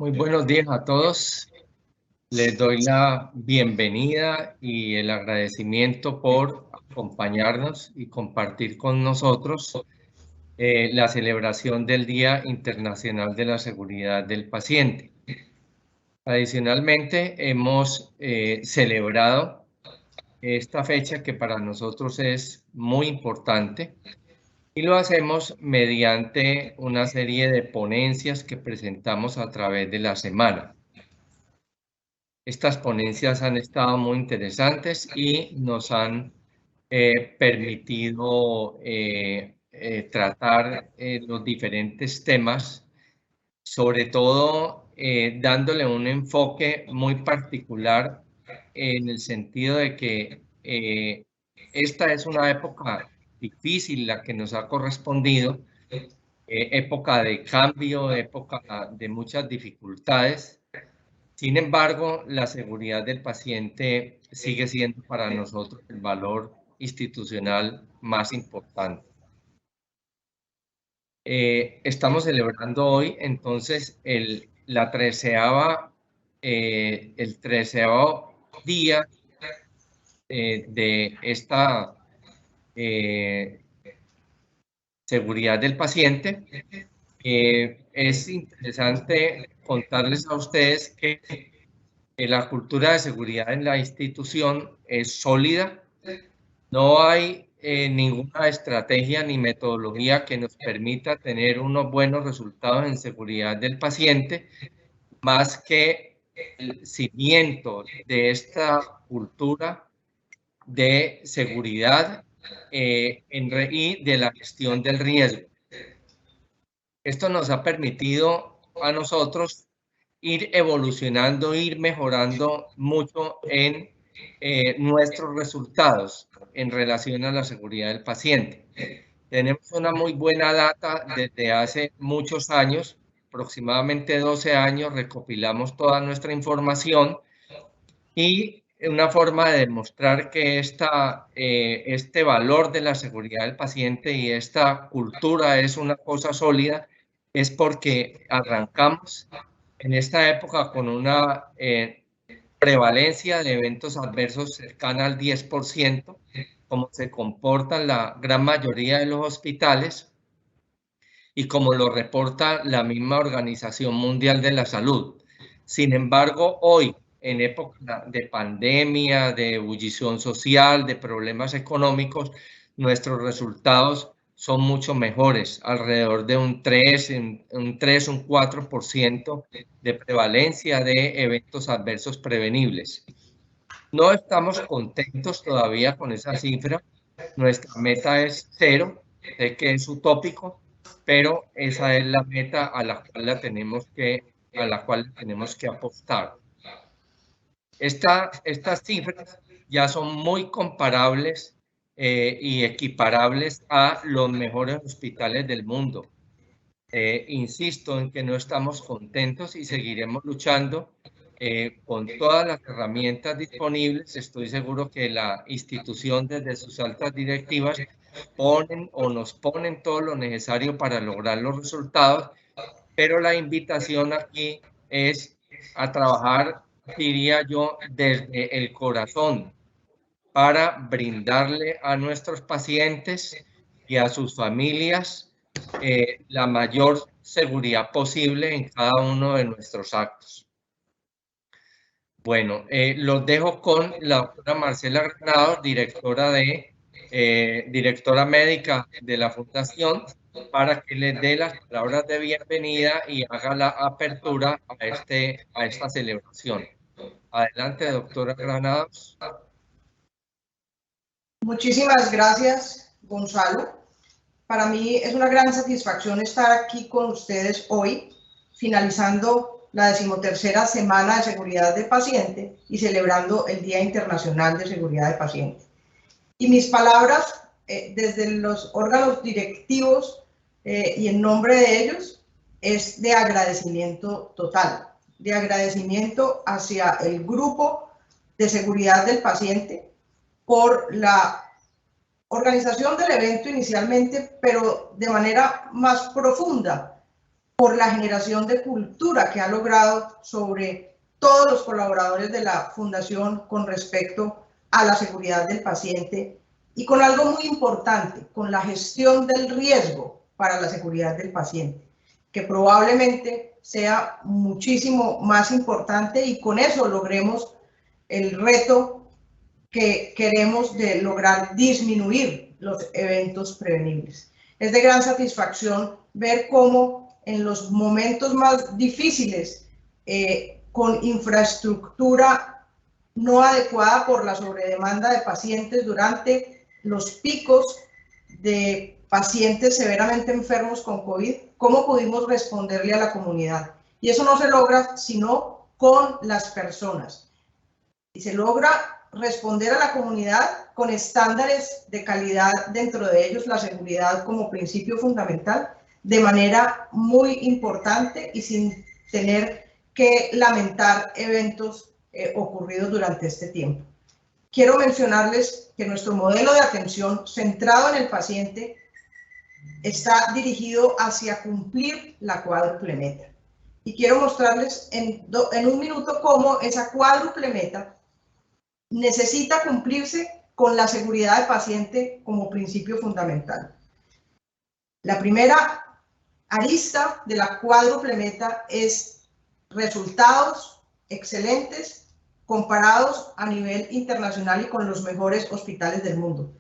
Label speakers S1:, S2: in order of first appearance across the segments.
S1: Muy buenos días a todos. Les doy la bienvenida y el agradecimiento por acompañarnos y compartir con nosotros la celebración del Día Internacional de la Seguridad del Paciente. Adicionalmente, hemos celebrado esta fecha que para nosotros es muy importante y lo hacemos mediante una serie de ponencias que presentamos a través de la semana. Estas ponencias han estado muy interesantes y nos han permitido tratar los diferentes temas, sobre todo dándole un enfoque muy particular en el sentido de que esta es una época difícil la que nos ha correspondido, época de cambio, época de muchas dificultades. Sin embargo, la seguridad del paciente sigue siendo para nosotros el valor institucional más importante. Estamos celebrando hoy entonces el 13º día de esta seguridad del paciente. Es interesante contarles a ustedes que la cultura de seguridad en la institución es sólida. No hay ninguna estrategia ni metodología que nos permita tener unos buenos resultados en seguridad del paciente, más que el cimiento de esta cultura de seguridad y de la gestión del riesgo. Esto nos ha permitido a nosotros ir evolucionando, ir mejorando mucho en nuestros resultados en relación a la seguridad del paciente. Tenemos una muy buena data desde hace muchos años, aproximadamente 12 años, recopilamos toda nuestra información y una forma de demostrar que este valor de la seguridad del paciente y esta cultura es una cosa sólida es porque arrancamos en esta época con una prevalencia de eventos adversos cercana al 10%, como se comporta la gran mayoría de los hospitales y como lo reporta la misma Organización Mundial de la Salud. Sin embargo, hoy, en época de pandemia, de ebullición social, de problemas económicos, nuestros resultados son mucho mejores, alrededor de un 4% de prevalencia de eventos adversos prevenibles. No estamos contentos todavía con esa cifra. Nuestra meta es 0, sé que es utópico, pero esa es la meta a la cual tenemos que apostar. Estas cifras ya son muy comparables y equiparables a los mejores hospitales del mundo. Insisto en que no estamos contentos y seguiremos luchando con todas las herramientas disponibles. Estoy seguro que la institución desde sus altas directivas nos ponen todo lo necesario para lograr los resultados, pero la invitación aquí es a trabajar, diría yo, desde el corazón para brindarle a nuestros pacientes y a sus familias la mayor seguridad posible en cada uno de nuestros actos. Bueno, los dejo con la doctora Marcela Granados, directora médica de la Fundación, para que les dé las palabras de bienvenida y haga la apertura a esta celebración. Adelante, doctora Granados.
S2: Muchísimas gracias, Gonzalo. Para mí es una gran satisfacción estar aquí con ustedes hoy, finalizando la 13ª Semana de Seguridad del Paciente y celebrando el Día Internacional de Seguridad del Paciente. Y mis palabras, desde los órganos directivos y en nombre de ellos, es de agradecimiento total, de agradecimiento hacia el grupo de seguridad del paciente por la organización del evento inicialmente, pero de manera más profunda, por la generación de cultura que ha logrado sobre todos los colaboradores de la Fundación con respecto a la seguridad del paciente y con algo muy importante, con la gestión del riesgo para la seguridad del paciente, que probablemente sea muchísimo más importante y con eso logremos el reto que queremos de lograr disminuir los eventos prevenibles. Es de gran satisfacción ver cómo en los momentos más difíciles, con infraestructura no adecuada por la sobredemanda de pacientes durante los picos de pacientes severamente enfermos con COVID, cómo pudimos responderle a la comunidad. Y eso no se logra sino con las personas. Y se logra responder a la comunidad con estándares de calidad, dentro de ellos la seguridad como principio fundamental, de manera muy importante y sin tener que lamentar eventos ocurridos durante este tiempo. Quiero mencionarles que nuestro modelo de atención centrado en el paciente está dirigido hacia cumplir la cuádruple meta. Y quiero mostrarles en un minuto cómo esa cuádruple meta necesita cumplirse con la seguridad del paciente como principio fundamental. La primera arista de la cuádruple meta es resultados excelentes comparados a nivel internacional y con los mejores hospitales del mundo.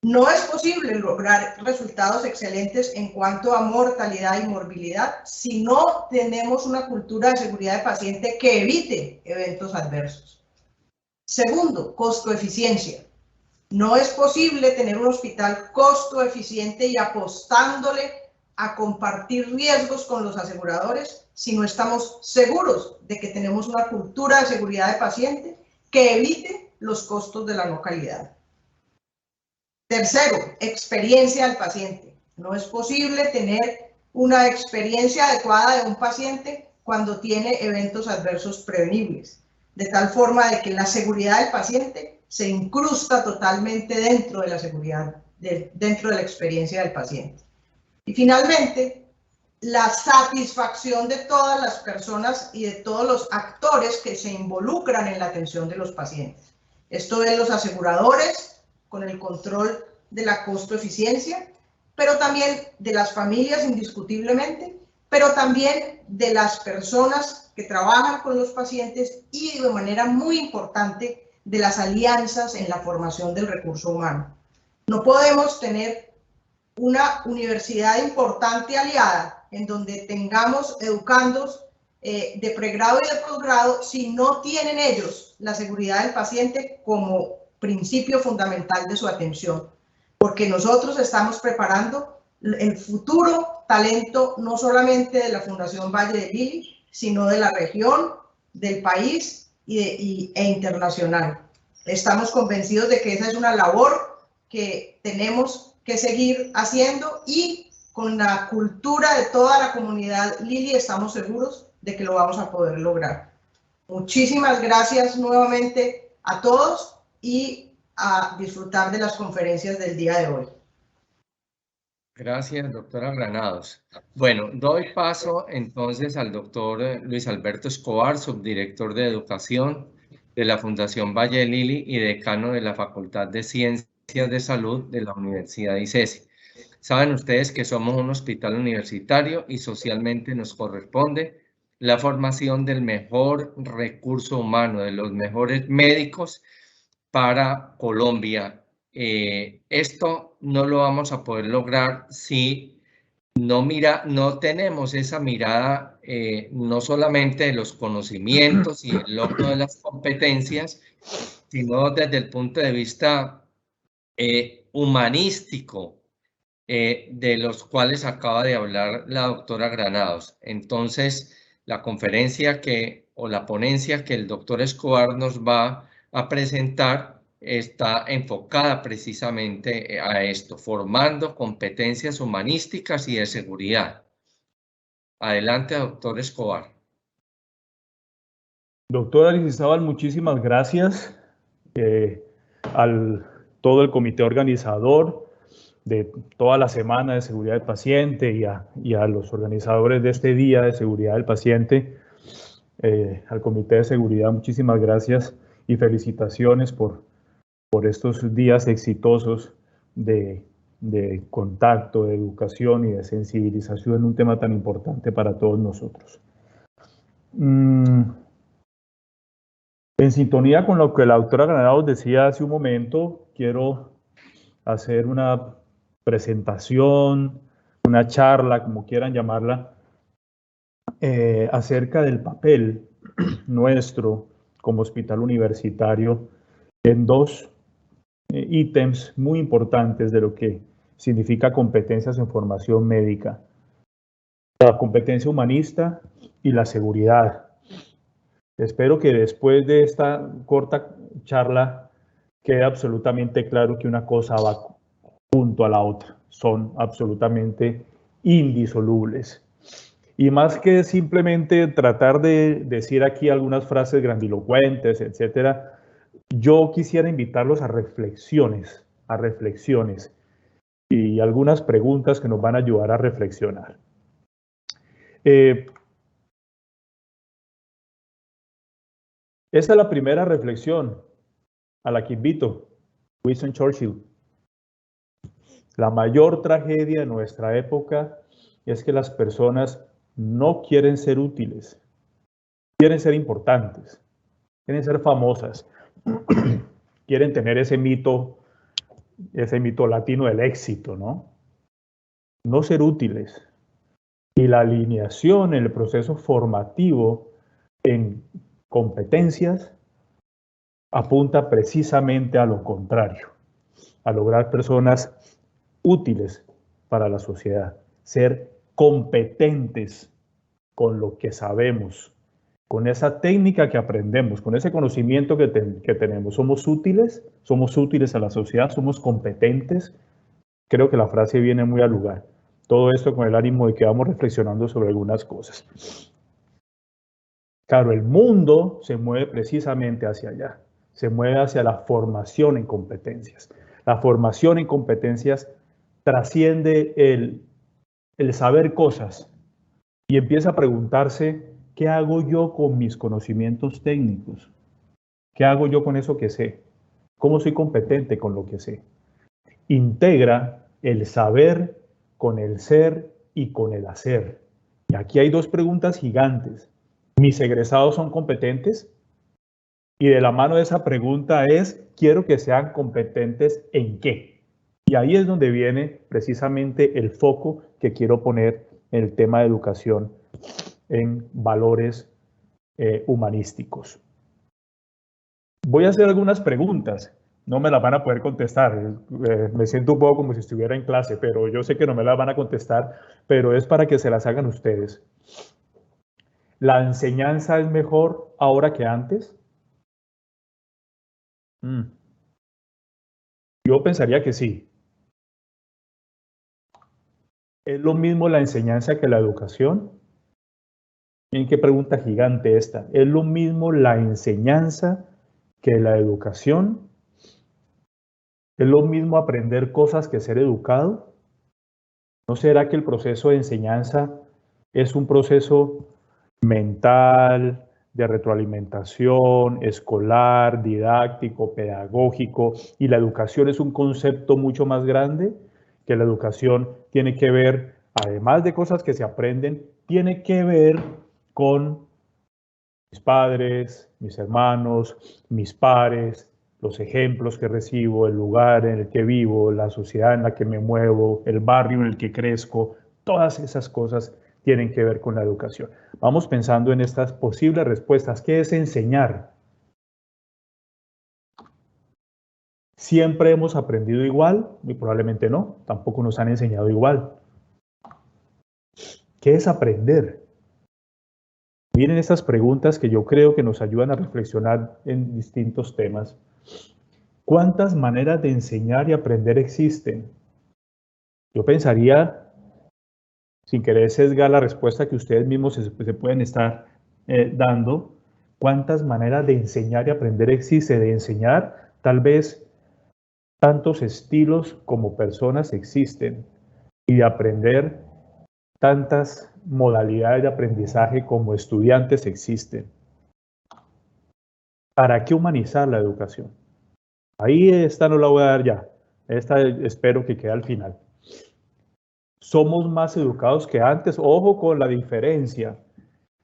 S2: No es posible lograr resultados excelentes en cuanto a mortalidad y morbilidad si no tenemos una cultura de seguridad de paciente que evite eventos adversos. Segundo, costo-eficiencia. No es posible tener un hospital costo-eficiente y apostándole a compartir riesgos con los aseguradores si no estamos seguros de que tenemos una cultura de seguridad de paciente que evite los costos de la no calidad. Tercero, experiencia del paciente. No es posible tener una experiencia adecuada de un paciente cuando tiene eventos adversos prevenibles, de tal forma de que la seguridad del paciente se incrusta totalmente dentro de la seguridad, dentro de la experiencia del paciente. Y finalmente, la satisfacción de todas las personas y de todos los actores que se involucran en la atención de los pacientes. Esto es los aseguradores, con el control de la costo-eficiencia, pero también de las familias indiscutiblemente, pero también de las personas que trabajan con los pacientes y de manera muy importante de las alianzas en la formación del recurso humano. No podemos tener una universidad importante aliada en donde tengamos educandos de pregrado y de posgrado si no tienen ellos la seguridad del paciente como principio fundamental de su atención, porque nosotros estamos preparando el futuro talento no solamente de la Fundación Valle de Lili, sino de la región, del país e internacional. Estamos convencidos de que esa es una labor que tenemos que seguir haciendo y con la cultura de toda la comunidad Lili estamos seguros de que lo vamos a poder lograr. Muchísimas gracias nuevamente a todos y a disfrutar de las conferencias del día de hoy.
S1: Gracias, doctora Granados. Bueno, doy paso entonces al doctor Luis Alberto Escobar, subdirector de Educación de la Fundación Valle de Lili y decano de la Facultad de Ciencias de Salud de la Universidad ICESI. Saben ustedes que somos un hospital universitario y socialmente nos corresponde la formación del mejor recurso humano, de los mejores médicos para Colombia. Esto no lo vamos a poder lograr si no tenemos esa mirada no solamente de los conocimientos y el logro de las competencias, sino desde el punto de vista humanístico, de los cuales acaba de hablar la doctora Granados. Entonces, la conferencia o la ponencia que el doctor Escobar nos va a presentar está enfocada precisamente a esto, formando competencias humanísticas y de seguridad. Adelante, doctor Escobar.
S3: Doctora Aristizábal, muchísimas gracias al todo el comité organizador, de toda la semana de seguridad del paciente y a los organizadores de este día de seguridad del paciente, al Comité de Seguridad, muchísimas gracias y felicitaciones por estos días exitosos de contacto, de educación y de sensibilización en un tema tan importante para todos nosotros. En sintonía con lo que la doctora Granados decía hace un momento, quiero hacer una presentación, una charla, como quieran llamarla, acerca del papel nuestro como hospital universitario en dos ítems muy importantes de lo que significa competencias en formación médica. La competencia humanista y la seguridad. Espero que después de esta corta charla quede absolutamente claro que una cosa va junto a la otra. Son absolutamente indisolubles. Y más que simplemente tratar de decir aquí algunas frases grandilocuentes, etcétera, yo quisiera invitarlos a reflexiones y algunas preguntas que nos van a ayudar a reflexionar. Esta es la primera reflexión a la que invito. Winston Churchill. La mayor tragedia de nuestra época es que las personas no quieren ser útiles, quieren ser importantes, quieren ser famosas, quieren tener ese mito latino del éxito, ¿no? No ser útiles. Y la alineación en el proceso formativo en competencias apunta precisamente a lo contrario, a lograr personas útiles para la sociedad, ser competentes con lo que sabemos, con esa técnica que aprendemos, con ese conocimiento que tenemos. ¿Somos útiles? ¿Somos útiles a la sociedad? ¿Somos competentes? Creo que la frase viene muy al lugar. Todo esto con el ánimo de que vamos reflexionando sobre algunas cosas. Claro, el mundo se mueve precisamente hacia allá. Se mueve hacia la formación en competencias. La formación en competencias trasciende el saber cosas y empieza a preguntarse, ¿qué hago yo con mis conocimientos técnicos? ¿Qué hago yo con eso que sé? ¿Cómo soy competente con lo que sé? Integra el saber con el ser y con el hacer. Y aquí hay dos preguntas gigantes. ¿Mis egresados son competentes? Y de la mano de esa pregunta es, quiero que sean competentes ¿en qué? Y ahí es donde viene precisamente el foco que quiero poner en el tema de educación en valores humanísticos. Voy a hacer algunas preguntas. No me las van a poder contestar. Me siento un poco como si estuviera en clase, pero yo sé que no me las van a contestar, pero es para que se las hagan ustedes. ¿La enseñanza es mejor ahora que antes? Yo pensaría que sí. ¿Es lo mismo la enseñanza que la educación? Miren qué pregunta gigante esta. ¿Es lo mismo la enseñanza que la educación? ¿Es lo mismo aprender cosas que ser educado? ¿No será que el proceso de enseñanza es un proceso mental, de retroalimentación, escolar, didáctico, pedagógico, y la educación es un concepto mucho más grande? Que la educación tiene que ver, además de cosas que se aprenden, tiene que ver con mis padres, mis hermanos, mis pares, los ejemplos que recibo, el lugar en el que vivo, la sociedad en la que me muevo, el barrio en el que crezco. Todas esas cosas tienen que ver con la educación. Vamos pensando en estas posibles respuestas. ¿Qué es enseñar? ¿Siempre hemos aprendido igual? Y probablemente no. Tampoco nos han enseñado igual. ¿Qué es aprender? Miren estas preguntas que yo creo que nos ayudan a reflexionar en distintos temas. ¿Cuántas maneras de enseñar y aprender existen? Yo pensaría, sin querer sesgar la respuesta que ustedes mismos se pueden estar dando, ¿cuántas maneras de enseñar y aprender existe? De enseñar, tal vez tantos estilos como personas existen y de aprender tantas modalidades de aprendizaje como estudiantes existen. ¿Para qué humanizar la educación? Ahí esta no la voy a dar ya. Esta espero que quede al final. Somos más educados que antes. Ojo con la diferencia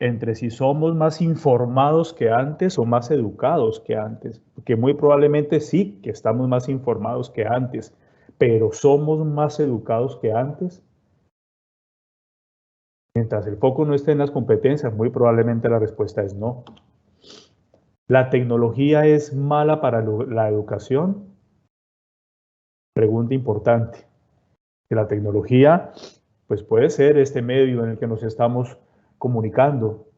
S3: entre si somos más informados que antes o más educados que antes. Que muy probablemente sí que estamos más informados que antes. Pero ¿somos más educados que antes? Mientras el foco no esté en las competencias, muy probablemente la respuesta es no. ¿La tecnología es mala para la educación? Pregunta importante. Que la tecnología, pues puede ser este medio en el que nos estamos comunicando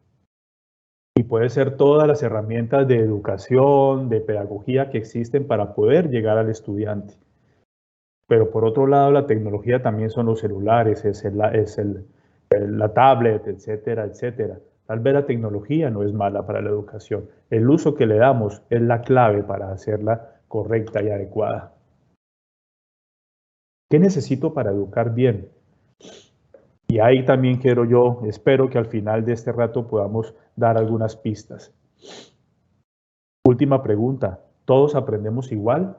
S3: y puede ser todas las herramientas de educación, de pedagogía que existen para poder llegar al estudiante. Pero por otro lado, la tecnología también son los celulares, la tablet, etcétera, etcétera. Tal vez la tecnología no es mala para la educación. El uso que le damos es la clave para hacerla correcta y adecuada. ¿Qué necesito para educar bien? Y ahí también espero que al final de este rato podamos dar algunas pistas. Última pregunta, ¿todos aprendemos igual?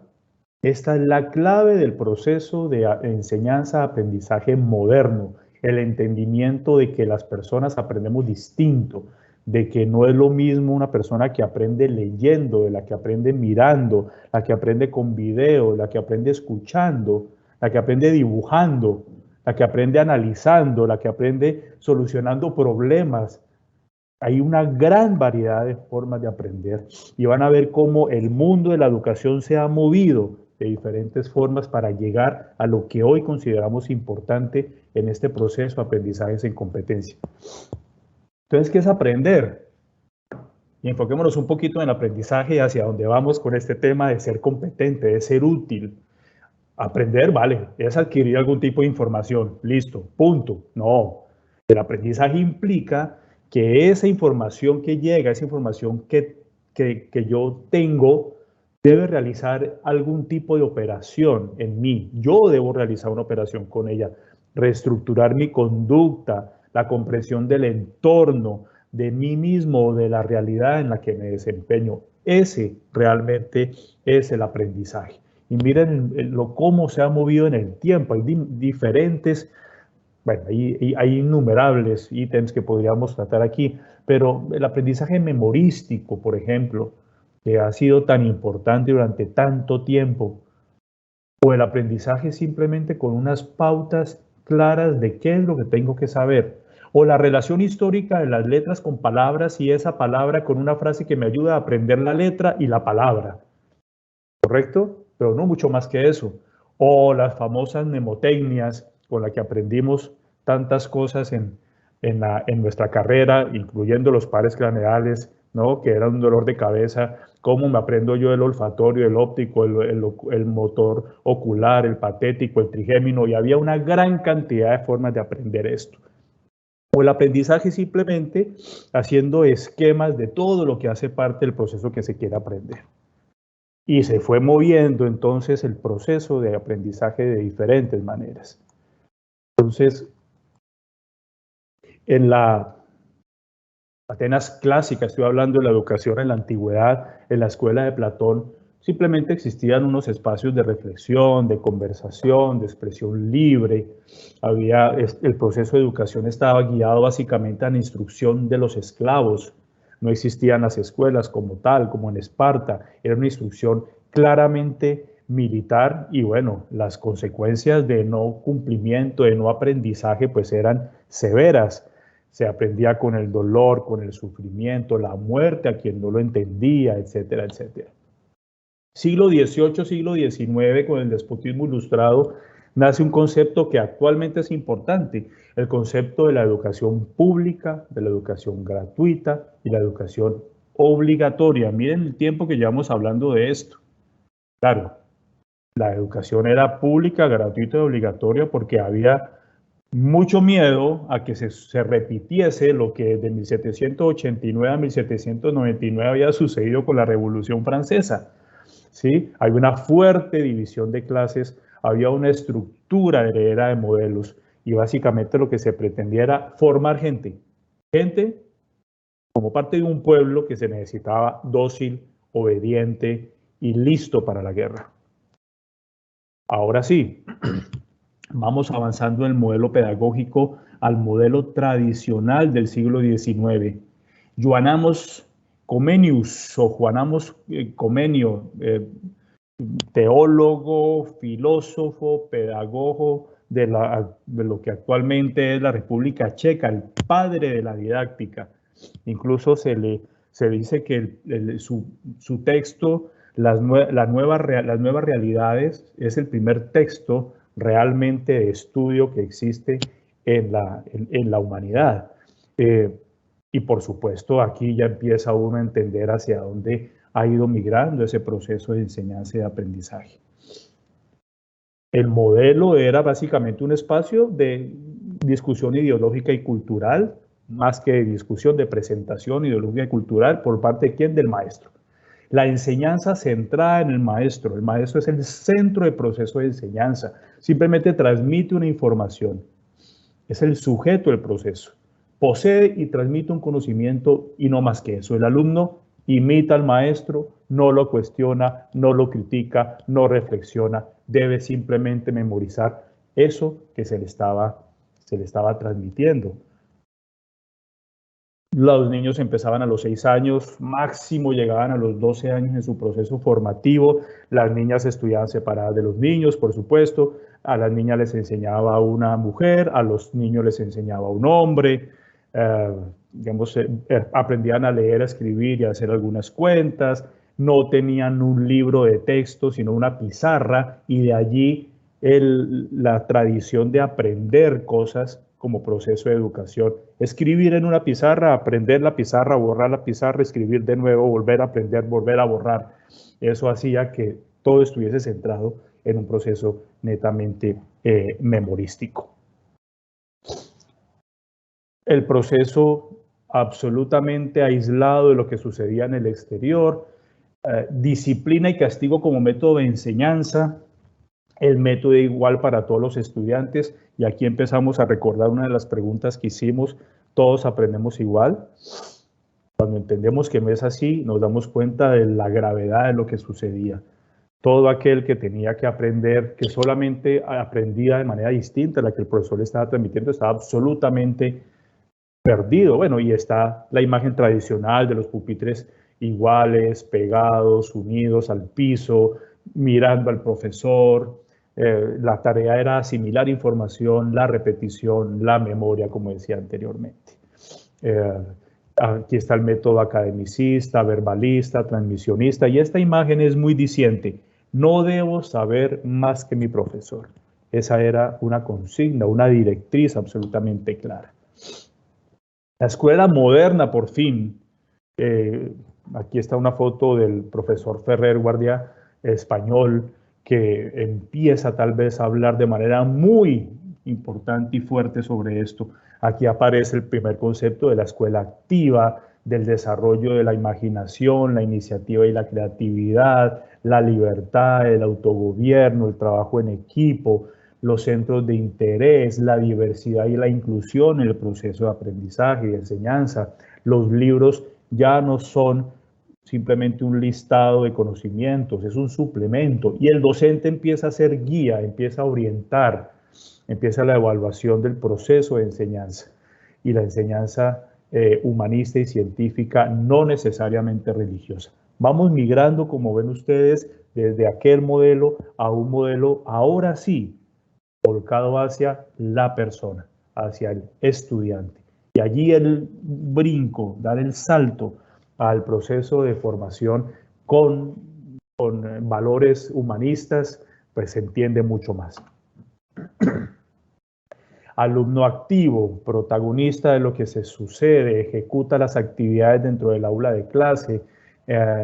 S3: Esta es la clave del proceso de enseñanza-aprendizaje moderno, el entendimiento de que las personas aprendemos distinto, de que no es lo mismo una persona que aprende leyendo, de la que aprende mirando, la que aprende con video, la que aprende escuchando, la que aprende dibujando, la que aprende analizando, la que aprende solucionando problemas. Hay una gran variedad de formas de aprender y van a ver cómo el mundo de la educación se ha movido de diferentes formas para llegar a lo que hoy consideramos importante en este proceso de aprendizajes en competencia. Entonces, ¿qué es aprender? Y enfoquémonos un poquito en el aprendizaje hacia dónde vamos con este tema de ser competente, de ser útil. Aprender, vale, es adquirir algún tipo de información, listo, punto. No, el aprendizaje implica que esa información que llega, esa información que yo tengo, debe realizar algún tipo de operación en mí. Yo debo realizar una operación con ella, reestructurar mi conducta, la comprensión del entorno, de mí mismo, de la realidad en la que me desempeño. Ese realmente es el aprendizaje. Y miren cómo se ha movido en el tiempo. Hay diferentes, bueno, hay innumerables ítems que podríamos tratar aquí, pero el aprendizaje memorístico, por ejemplo, que ha sido tan importante durante tanto tiempo, o el aprendizaje simplemente con unas pautas claras de qué es lo que tengo que saber, o la relación histórica de las letras con palabras y esa palabra con una frase que me ayuda a aprender la letra y la palabra, ¿correcto? Pero no mucho más que eso. O las famosas mnemotecnias con las que aprendimos tantas cosas en nuestra carrera, incluyendo los pares craneales, ¿no? Que era un dolor de cabeza. ¿Cómo me aprendo yo el olfatorio, el óptico, el motor ocular, el patético, el trigémino? Y había una gran cantidad de formas de aprender esto. O el aprendizaje simplemente haciendo esquemas de todo lo que hace parte del proceso que se quiere aprender. Y se fue moviendo entonces el proceso de aprendizaje de diferentes maneras. Entonces, en la Atenas clásica, estoy hablando de la educación en la antigüedad, en la escuela de Platón, simplemente existían unos espacios de reflexión, de conversación, de expresión libre. El proceso de educación estaba guiado básicamente a la instrucción de los esclavos. No existían las escuelas como tal, como en Esparta. Era una instrucción claramente militar y bueno, las consecuencias de no cumplimiento, de no aprendizaje, pues eran severas. Se aprendía con el dolor, con el sufrimiento, la muerte a quien no lo entendía, etcétera, etcétera. Siglo XVIII, siglo XIX, con el despotismo ilustrado, nace un concepto que actualmente es importante, el concepto de la educación pública, de la educación gratuita y la educación obligatoria. Miren el tiempo que llevamos hablando de esto. Claro, la educación era pública, gratuita y obligatoria porque había mucho miedo a que se repitiese lo que de 1789 a 1799 había sucedido con la Revolución Francesa. ¿sí? Hay una fuerte división de clases, había una estructura heredera de modelos y básicamente lo que se pretendía era formar gente como parte de un pueblo que se necesitaba dócil, obediente y listo para la guerra. Ahora sí, vamos avanzando en el modelo pedagógico al modelo tradicional del siglo XIX. Juan Amos Comenius o Juan Amos Comenio, teólogo, filósofo, pedagogo de lo que actualmente es la República Checa, el padre de la didáctica. Incluso se dice que su texto, las nuevas realidades, es el primer texto realmente de estudio que existe en la humanidad. Y por supuesto, aquí ya empieza uno a entender hacia dónde ha ido migrando ese proceso de enseñanza y de aprendizaje. El modelo era básicamente un espacio de discusión ideológica y cultural, más que de discusión, de presentación ideológica y cultural, por parte de ¿quién? Del maestro. La enseñanza centrada en el maestro. El maestro es el centro del proceso de enseñanza. Simplemente transmite una información. Es el sujeto del proceso. Posee y transmite un conocimiento y no más que eso. El alumno imita al maestro, no lo cuestiona, no lo critica, no reflexiona. Debe simplemente memorizar eso que se le estaba transmitiendo. Los niños empezaban a los 6 años, máximo llegaban a los 12 años en su proceso formativo. Las niñas estudiaban separadas de los niños, por supuesto. A las niñas les enseñaba una mujer, a los niños les enseñaba un hombre. Aprendían a leer, a escribir y a hacer algunas cuentas. No tenían un libro de texto, sino una pizarra, y de allí la tradición de aprender cosas como proceso de educación. Escribir en una pizarra, aprender la pizarra, borrar la pizarra, escribir de nuevo, volver a aprender, volver a borrar. Eso hacía que todo estuviese centrado en un proceso netamente memorístico. El proceso absolutamente aislado de lo que sucedía en el exterior, disciplina y castigo como método de enseñanza, el método igual para todos los estudiantes, y aquí empezamos a recordar una de las preguntas que hicimos: ¿todos aprendemos igual? Cuando entendemos que no es así, nos damos cuenta de la gravedad de lo que sucedía. Todo aquel que tenía que aprender, que solamente aprendía de manera distinta a la que el profesor le estaba transmitiendo, estaba absolutamente perdido. Bueno, y está la imagen tradicional de los pupitres iguales, pegados, unidos al piso, mirando al profesor. La tarea era asimilar información, la repetición, la memoria, como decía anteriormente. Aquí está el método academicista, verbalista, transmisionista, y esta imagen es muy diciente: no debo saber más que mi profesor. Esa era una consigna, una directriz absolutamente clara. La escuela moderna, por fin. Aquí está una foto del profesor Ferrer Guardia, español, que empieza tal vez a hablar de manera muy importante y fuerte sobre esto. Aquí aparece el primer concepto de la escuela activa, del desarrollo de la imaginación, la iniciativa y la creatividad, la libertad, el autogobierno, el trabajo en equipo, los centros de interés, la diversidad y la inclusión en el proceso de aprendizaje y de enseñanza. Los libros ya no son simplemente un listado de conocimientos, es un suplemento, y el docente empieza a ser guía, empieza a orientar, empieza la evaluación del proceso de enseñanza, y la enseñanza humanista y científica, no necesariamente religiosa. Vamos migrando, como ven ustedes, desde aquel modelo a un modelo, ahora sí, volcado hacia la persona, hacia el estudiante. Y allí el brinco, dar el salto al proceso de formación con valores humanistas, pues se entiende mucho más. Alumno activo, protagonista de lo que se sucede, ejecuta las actividades dentro del aula de clase.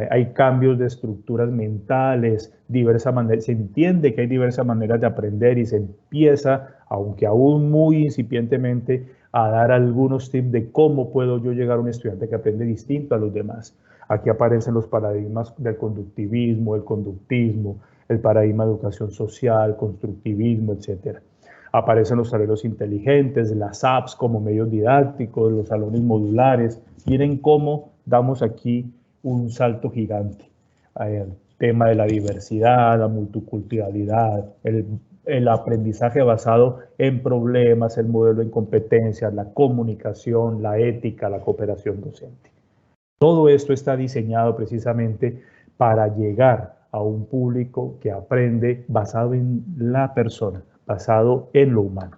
S3: Hay cambios de estructuras mentales, diversas maneras, se entiende que hay diversas maneras de aprender y se empieza, aunque aún muy incipientemente, a dar algunos tips de cómo puedo yo llegar a un estudiante que aprende distinto a los demás. Aquí aparecen los paradigmas del conductivismo, el conductismo, el paradigma de educación social, constructivismo, etc. Aparecen los tableros inteligentes, las apps como medios didácticos, los salones modulares. Miren cómo damos aquí un salto gigante al tema de la diversidad, la multiculturalidad, el aprendizaje basado en problemas, el modelo en competencias, la comunicación, la ética, la cooperación docente. Todo esto está diseñado precisamente para llegar a un público que aprende basado en la persona, basado en lo humano.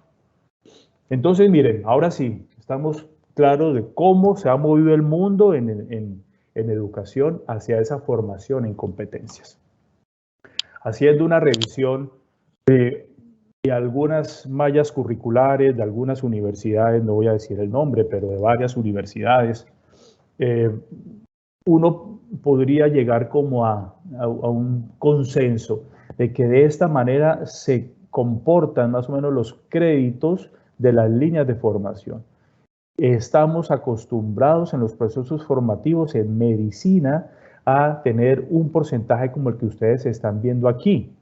S3: Entonces, miren, ahora sí, estamos claros de cómo se ha movido el mundo en educación hacia esa formación en competencias. Haciendo una revisión de algunas mallas curriculares, de algunas universidades, no voy a decir el nombre, pero de varias universidades, uno podría llegar como a un consenso de que de esta manera se comportan más o menos los créditos de las líneas de formación. Estamos acostumbrados en los procesos formativos en medicina a tener un porcentaje como el que ustedes están viendo aquí,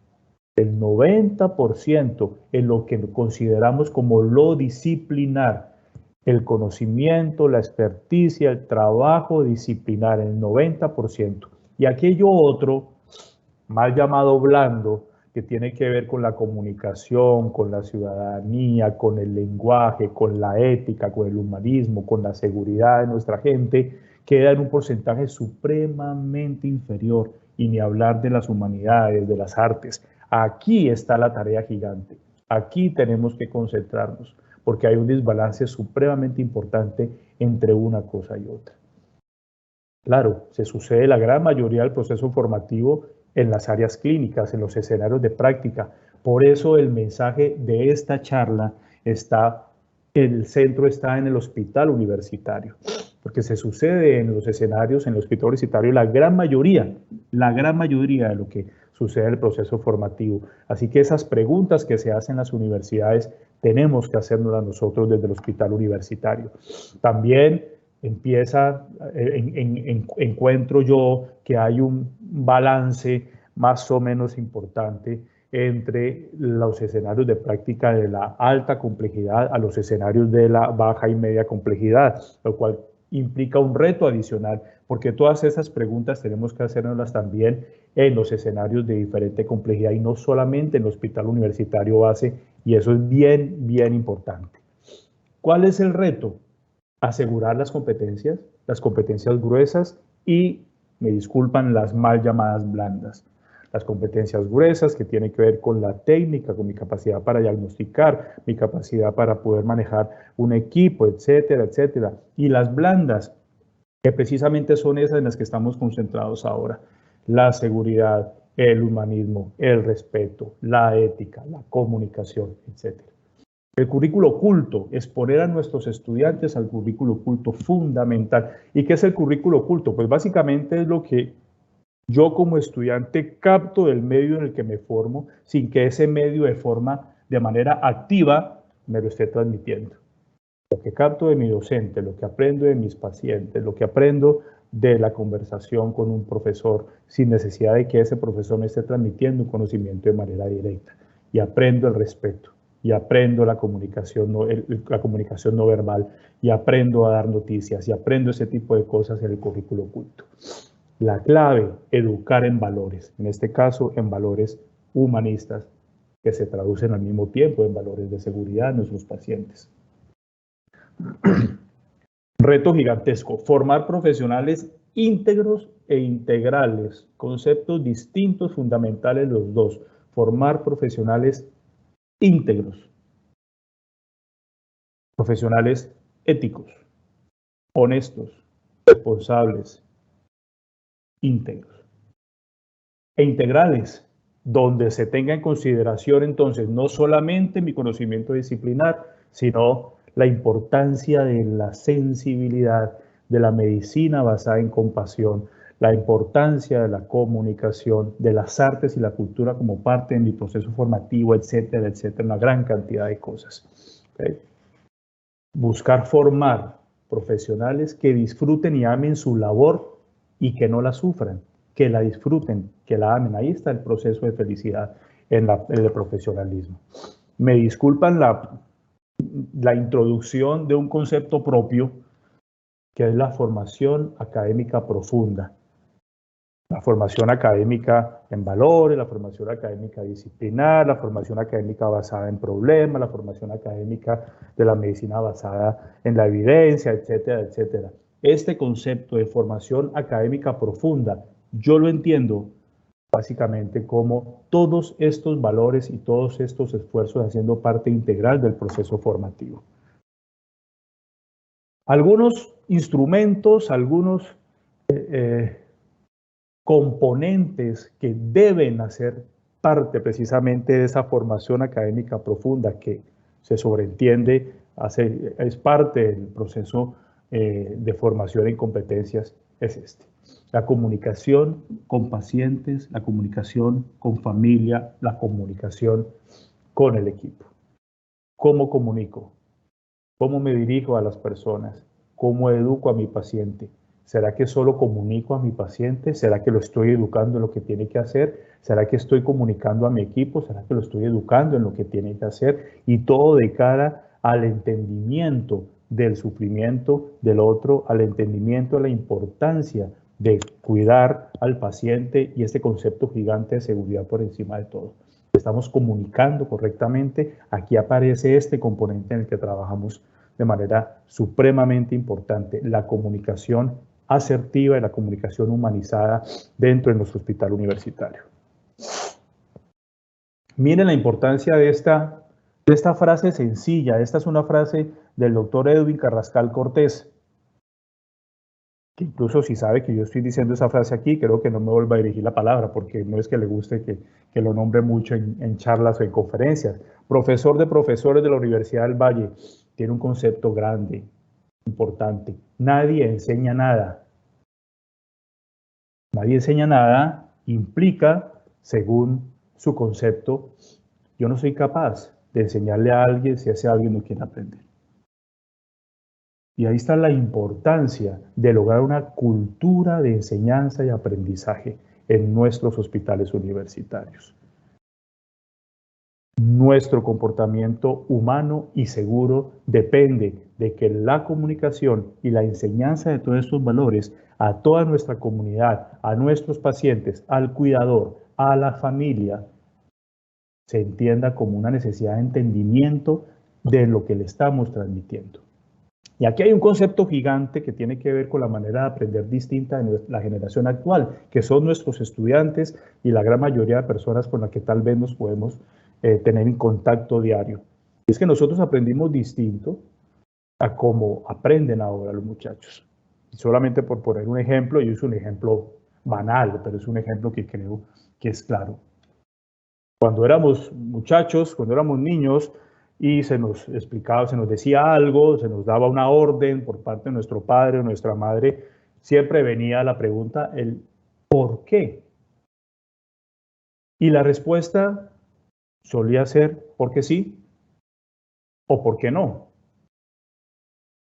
S3: el 90% en lo que consideramos como lo disciplinar. El conocimiento, la experticia, el trabajo disciplinar, el 90%. Y aquello otro, mal llamado blando, que tiene que ver con la comunicación, con la ciudadanía, con el lenguaje, con la ética, con el humanismo, con la seguridad de nuestra gente, queda en un porcentaje supremamente inferior. Y ni hablar de las humanidades, de las artes. Aquí está la tarea gigante. Aquí tenemos que concentrarnos, porque hay un desbalance supremamente importante entre una cosa y otra. Claro, se sucede la gran mayoría del proceso formativo en las áreas clínicas, en los escenarios de práctica. Por eso el mensaje de esta charla está, el centro está en el hospital universitario, porque se sucede en los escenarios, en el hospital universitario, la gran mayoría de lo que sucede en el proceso formativo. Así que esas preguntas que se hacen en las universidades tenemos que hacernoslas nosotros desde el hospital universitario. También encuentro yo que hay un balance más o menos importante entre los escenarios de práctica de la alta complejidad a los escenarios de la baja y media complejidad, lo cual implica un reto adicional, porque todas esas preguntas tenemos que hacernoslas también en los escenarios de diferente complejidad y no solamente en el hospital universitario base, y eso es bien, bien importante. ¿Cuál es el reto? Asegurar las competencias gruesas y, me disculpan, las mal llamadas blandas. Las competencias gruesas que tienen que ver con la técnica, con mi capacidad para diagnosticar, mi capacidad para poder manejar un equipo, etcétera, etcétera. Y las blandas, que precisamente son esas en las que estamos concentrados ahora. La seguridad, el humanismo, el respeto, la ética, la comunicación, etcétera. El currículo oculto, exponer a nuestros estudiantes al currículo oculto fundamental. ¿Y qué es el currículo oculto? Pues básicamente es lo que yo como estudiante capto del medio en el que me formo sin que ese medio de manera activa me lo esté transmitiendo. Lo que capto de mi docente, lo que aprendo de mis pacientes, lo que aprendo de la conversación con un profesor sin necesidad de que ese profesor me esté transmitiendo un conocimiento de manera directa. Y aprendo el respeto. Y aprendo la comunicación no verbal, y aprendo a dar noticias, y aprendo ese tipo de cosas en el currículo oculto. La clave, educar en valores, en este caso en valores humanistas, que se traducen al mismo tiempo en valores de seguridad de nuestros pacientes. Reto gigantesco, formar profesionales íntegros e integrales, conceptos distintos, fundamentales los dos, formar profesionales íntegros, profesionales éticos, honestos, responsables, íntegros e integrales, donde se tenga en consideración entonces no solamente mi conocimiento disciplinar, sino la importancia de la sensibilidad, de la medicina basada en compasión, la importancia de la comunicación, de las artes y la cultura como parte de mi proceso formativo, etcétera, etcétera, una gran cantidad de cosas. ¿Okay? Buscar formar profesionales que disfruten y amen su labor y que no la sufran, que la disfruten, que la amen. Ahí está el proceso de felicidad en el profesionalismo. Me disculpan la introducción de un concepto propio, que es la formación académica profunda. La formación académica en valores, la formación académica disciplinar, la formación académica basada en problemas, la formación académica de la medicina basada en la evidencia, etcétera, etcétera. Este concepto de formación académica profunda, yo lo entiendo básicamente como todos estos valores y todos estos esfuerzos haciendo parte integral del proceso formativo. Algunos instrumentos, algunos componentes que deben hacer parte precisamente de esa formación académica profunda que se sobreentiende, es parte del proceso de formación en competencias, es este. La comunicación con pacientes, la comunicación con familia, la comunicación con el equipo. ¿Cómo comunico? ¿Cómo me dirijo a las personas? ¿Cómo educo a mi paciente? ¿Será que solo comunico a mi paciente? ¿Será que lo estoy educando en lo que tiene que hacer? ¿Será que estoy comunicando a mi equipo? ¿Será que lo estoy educando en lo que tiene que hacer? Y todo de cara al entendimiento del sufrimiento del otro, al entendimiento de la importancia de cuidar al paciente y este concepto gigante de seguridad por encima de todo. Estamos comunicando correctamente. Aquí aparece este componente en el que trabajamos de manera supremamente importante, la comunicación asertiva y la comunicación humanizada dentro de nuestro hospital universitario. Miren la importancia de esta frase sencilla. Esta es una frase del doctor Edwin Carrascal Cortés, que incluso si sabe que yo estoy diciendo esa frase aquí, creo que no me vuelva a dirigir la palabra, porque no es que le guste que lo nombre mucho en charlas o en conferencias. Profesor de profesores de la Universidad del Valle, tiene un concepto grande, importante. Nadie enseña nada. Nadie enseña nada implica, según su concepto, yo no soy capaz de enseñarle a alguien si ese alguien no quiere aprender. Y ahí está la importancia de lograr una cultura de enseñanza y aprendizaje en nuestros hospitales universitarios. Nuestro comportamiento humano y seguro depende de que la comunicación y la enseñanza de todos estos valores a toda nuestra comunidad, a nuestros pacientes, al cuidador, a la familia, se entienda como una necesidad de entendimiento de lo que le estamos transmitiendo. Y aquí hay un concepto gigante que tiene que ver con la manera de aprender distinta de la generación actual, que son nuestros estudiantes y la gran mayoría de personas con las que tal vez nos podemos tener en contacto diario. Y es que nosotros aprendimos distinto a cómo aprenden ahora los muchachos. Y solamente por poner un ejemplo, yo uso un ejemplo banal, pero es un ejemplo que creo que es claro. Cuando éramos muchachos, cuando éramos niños, y se nos explicaba, se nos decía algo, se nos daba una orden por parte de nuestro padre o nuestra madre, siempre venía la pregunta, el ¿por qué? Y la respuesta solía ser porque sí o porque no.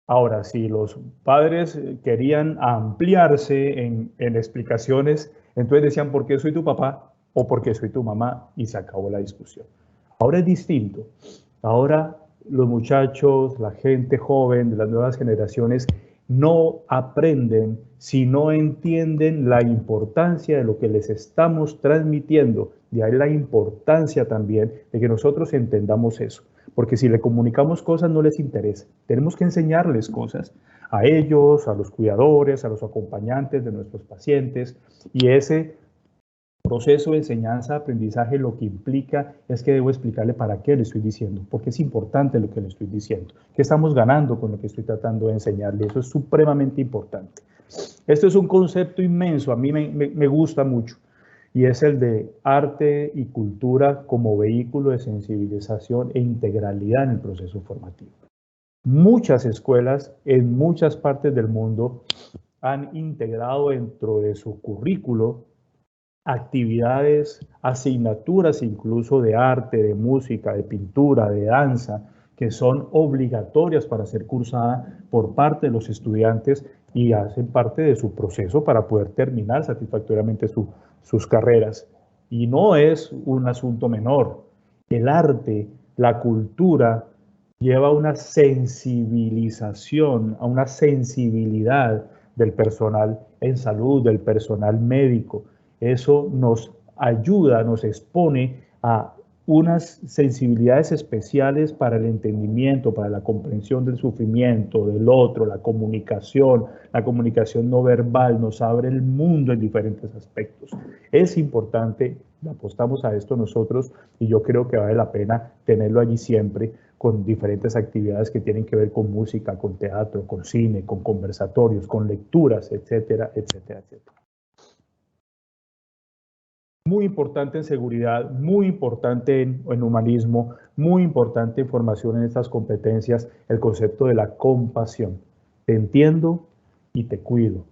S3: Ahora, si los padres querían ampliarse en explicaciones, entonces decían ¿por qué soy tu papá o por qué soy tu mamá? Y se acabó la discusión. Ahora es distinto. Ahora los muchachos, la gente joven de las nuevas generaciones no aprenden si no entienden la importancia de lo que les estamos transmitiendo. De ahí la importancia también de que nosotros entendamos eso. Porque si le comunicamos cosas no les interesa. Tenemos que enseñarles cosas a ellos, a los cuidadores, a los acompañantes de nuestros pacientes. Y ese proceso de enseñanza-aprendizaje lo que implica es que debo explicarle para qué le estoy diciendo, porque es importante lo que le estoy diciendo, qué estamos ganando con lo que estoy tratando de enseñarle. Eso es supremamente importante. Esto es un concepto inmenso, a mí me gusta mucho, y es el de arte y cultura como vehículo de sensibilización e integralidad en el proceso formativo. Muchas escuelas en muchas partes del mundo han integrado dentro de su currículo actividades, asignaturas incluso de arte, de música, de pintura, de danza, que son obligatorias para ser cursadas por parte de los estudiantes y hacen parte de su proceso para poder terminar satisfactoriamente sus carreras. Y no es un asunto menor. El arte, la cultura, lleva a una sensibilización, a una sensibilidad del personal en salud, del personal médico. Eso nos ayuda, nos expone a unas sensibilidades especiales para el entendimiento, para la comprensión del sufrimiento del otro, la comunicación no verbal, nos abre el mundo en diferentes aspectos. Es importante, apostamos a esto nosotros y yo creo que vale la pena tenerlo allí siempre, con diferentes actividades que tienen que ver con música, con teatro, con cine, con conversatorios, con lecturas, etcétera, etcétera, etcétera. Muy importante en seguridad, muy importante en humanismo, muy importante en formación en estas competencias, el concepto de la compasión. Te entiendo y te cuido.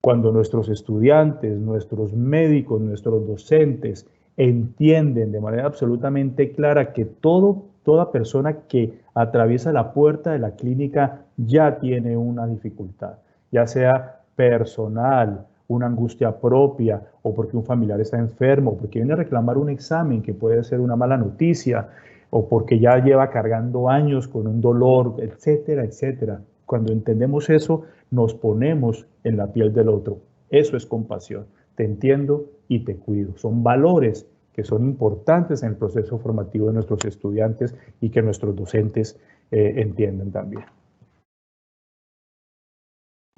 S3: Cuando nuestros estudiantes, nuestros médicos, nuestros docentes entienden de manera absolutamente clara que toda persona que atraviesa la puerta de la clínica ya tiene una dificultad, ya sea personal, una angustia propia, o porque un familiar está enfermo, porque viene a reclamar un examen que puede ser una mala noticia, o porque ya lleva cargando años con un dolor, etcétera, etcétera. Cuando entendemos eso, nos ponemos en la piel del otro. Eso es compasión. Te entiendo y te cuido. Son valores que son importantes en el proceso formativo de nuestros estudiantes y que nuestros docentes entienden también.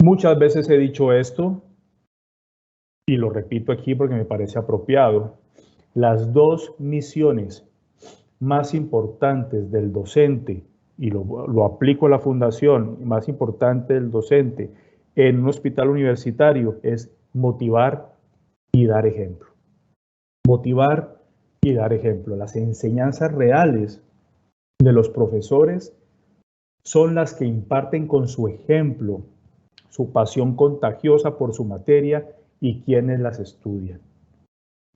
S3: Muchas veces he dicho esto, y lo repito aquí porque me parece apropiado. Las dos misiones más importantes del docente, y lo aplico a la fundación, más importante del docente en un hospital universitario, es motivar y dar ejemplo. Motivar y dar ejemplo. Las enseñanzas reales de los profesores son las que imparten con su ejemplo, su pasión contagiosa por su materia y quienes las estudian.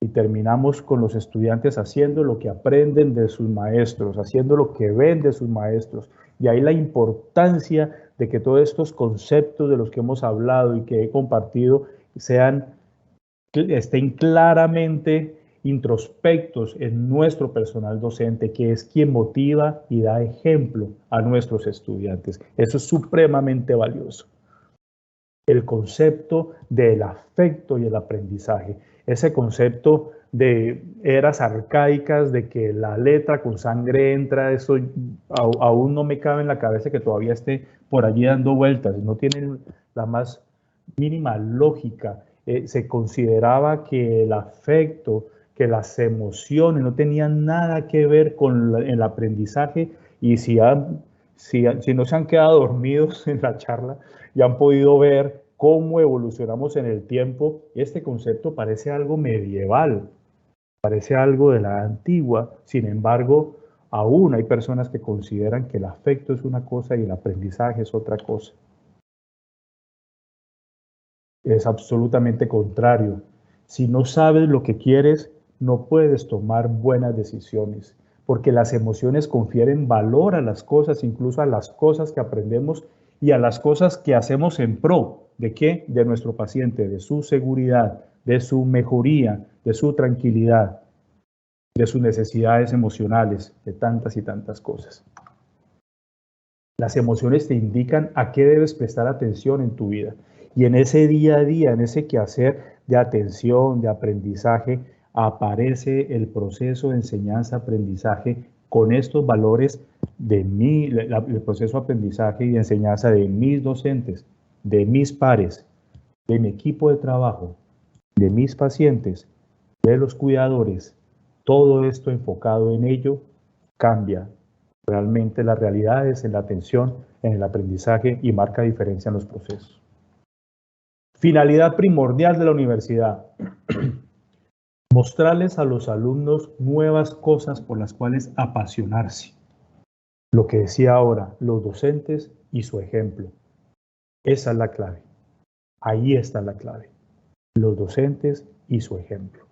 S3: Y terminamos con los estudiantes haciendo lo que aprenden de sus maestros, haciendo lo que ven de sus maestros. Y ahí la importancia de que todos estos conceptos de los que hemos hablado y que he compartido estén claramente introspectos en nuestro personal docente, que es quien motiva y da ejemplo a nuestros estudiantes. Eso es supremamente valioso. El concepto del afecto y el aprendizaje. Ese concepto de eras arcaicas, de que la letra con sangre entra, eso aún no me cabe en la cabeza que todavía esté por allí dando vueltas, no tiene la más mínima lógica. Se consideraba que el afecto, que las emociones no tenían nada que ver con el aprendizaje, y si no se han quedado dormidos en la charla y han podido ver cómo evolucionamos en el tiempo, este concepto parece algo medieval, parece algo de la antigua. Sin embargo, aún hay personas que consideran que el afecto es una cosa y el aprendizaje es otra cosa. Es absolutamente contrario. Si no sabes lo que quieres, no puedes tomar buenas decisiones, porque las emociones confieren valor a las cosas, incluso a las cosas que aprendemos y a las cosas que hacemos en pro. ¿De qué? De nuestro paciente, de su seguridad, de su mejoría, de su tranquilidad, de sus necesidades emocionales, de tantas y tantas cosas. Las emociones te indican a qué debes prestar atención en tu vida. Y en ese día a día, en ese quehacer de atención, de aprendizaje, aparece el proceso de enseñanza-aprendizaje con estos valores de el proceso de aprendizaje y de enseñanza de mis docentes, de mis pares, de mi equipo de trabajo, de mis pacientes, de los cuidadores. Todo esto enfocado en ello cambia realmente las realidades en la atención, en el aprendizaje, y marca diferencia en los procesos. Finalidad primordial de la universidad: mostrarles a los alumnos nuevas cosas por las cuales apasionarse. Lo que decía ahora, los docentes y su ejemplo. Esa es la clave. Ahí está la clave. Los docentes y su ejemplo.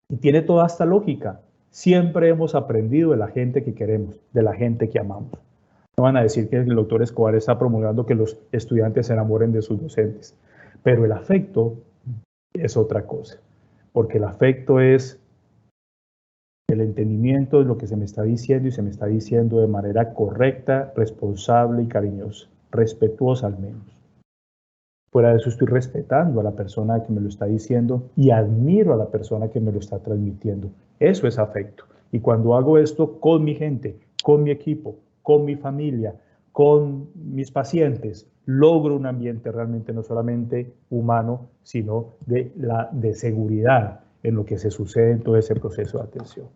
S3: Y tiene toda esta lógica. Siempre hemos aprendido de la gente que queremos, de la gente que amamos. No van a decir que el doctor Escobar está promulgando que los estudiantes se enamoren de sus docentes, pero el afecto es otra cosa, porque el afecto es el entendimiento de lo que se me está diciendo y se me está diciendo de manera correcta, responsable y cariñosa, respetuosa al menos. Fuera de eso estoy respetando a la persona que me lo está diciendo y admiro a la persona que me lo está transmitiendo. Eso es afecto. Y cuando hago esto con mi gente, con mi equipo, con mi familia, con mis pacientes, logro un ambiente realmente no solamente humano, sino de seguridad en lo que se sucede en todo ese proceso de atención.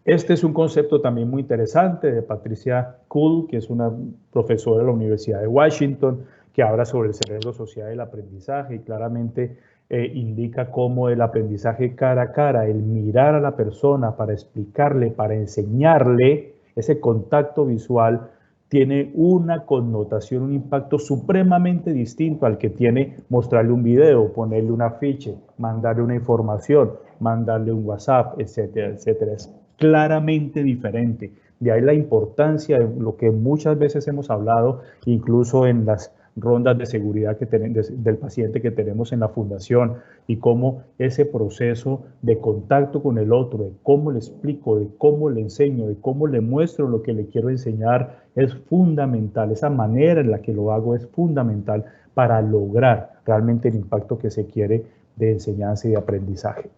S3: Este es un concepto también muy interesante de Patricia Kuhl, que es una profesora de la Universidad de Washington, que habla sobre el cerebro social y el aprendizaje y claramente indica cómo el aprendizaje cara a cara, el mirar a la persona para explicarle, para enseñarle, ese contacto visual tiene una connotación, un impacto supremamente distinto al que tiene mostrarle un video, ponerle un afiche, mandarle una información, mandarle un WhatsApp, etcétera, etcétera. Es claramente diferente. De ahí la importancia de lo que muchas veces hemos hablado, incluso en las rondas de seguridad del paciente que tenemos en la fundación, y cómo ese proceso de contacto con el otro, de cómo le explico, de cómo le enseño, de cómo le muestro lo que le quiero enseñar, es fundamental. Esa manera en la que lo hago es fundamental para lograr realmente el impacto que se quiere de enseñanza y de aprendizaje.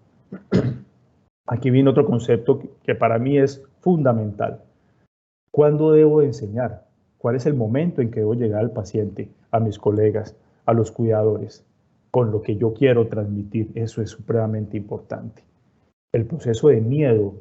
S3: Aquí viene otro concepto que para mí es fundamental. ¿Cuándo debo enseñar? ¿Cuál es el momento en que debo llegar al paciente, a mis colegas, a los cuidadores, con lo que yo quiero transmitir? Eso es supremamente importante. El proceso de miedo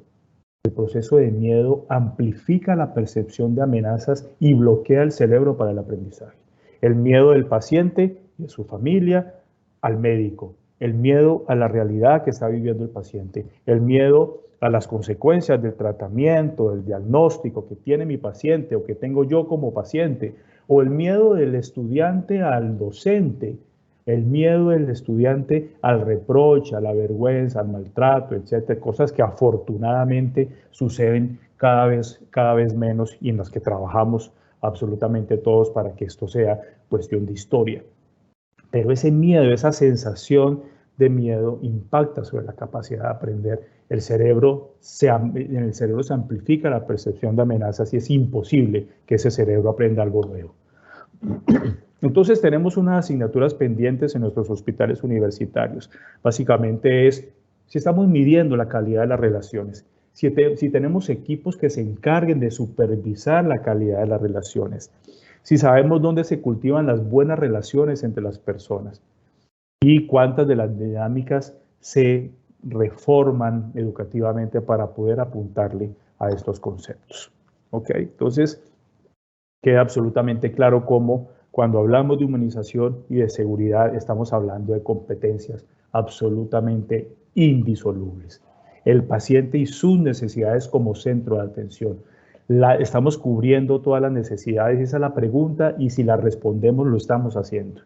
S3: amplifica la percepción de amenazas y bloquea el cerebro para el aprendizaje. El miedo del paciente y de su familia al médico. El miedo a la realidad que está viviendo el paciente. El miedo a las consecuencias del tratamiento, del diagnóstico que tiene mi paciente o que tengo yo como paciente. O el miedo del estudiante al docente. El miedo del estudiante al reproche, a la vergüenza, al maltrato, etcétera. Cosas que afortunadamente suceden cada vez menos y en las que trabajamos absolutamente todos para que esto sea cuestión de historia. Pero ese miedo, esa sensación de miedo impacta sobre la capacidad de aprender. En el cerebro se amplifica la percepción de amenazas y es imposible que ese cerebro aprenda algo nuevo. Entonces tenemos unas asignaturas pendientes en nuestros hospitales universitarios. Básicamente es si estamos midiendo la calidad de las relaciones, si tenemos equipos que se encarguen de supervisar la calidad de las relaciones, si sabemos dónde se cultivan las buenas relaciones entre las personas y cuántas de las dinámicas se reforman educativamente para poder apuntarle a estos conceptos. ¿Ok? Entonces, queda absolutamente claro cómo cuando hablamos de humanización y de seguridad estamos hablando de competencias absolutamente indisolubles. El paciente y sus necesidades como centro de atención. Estamos cubriendo todas las necesidades, esa es la pregunta, y si la respondemos lo estamos haciendo.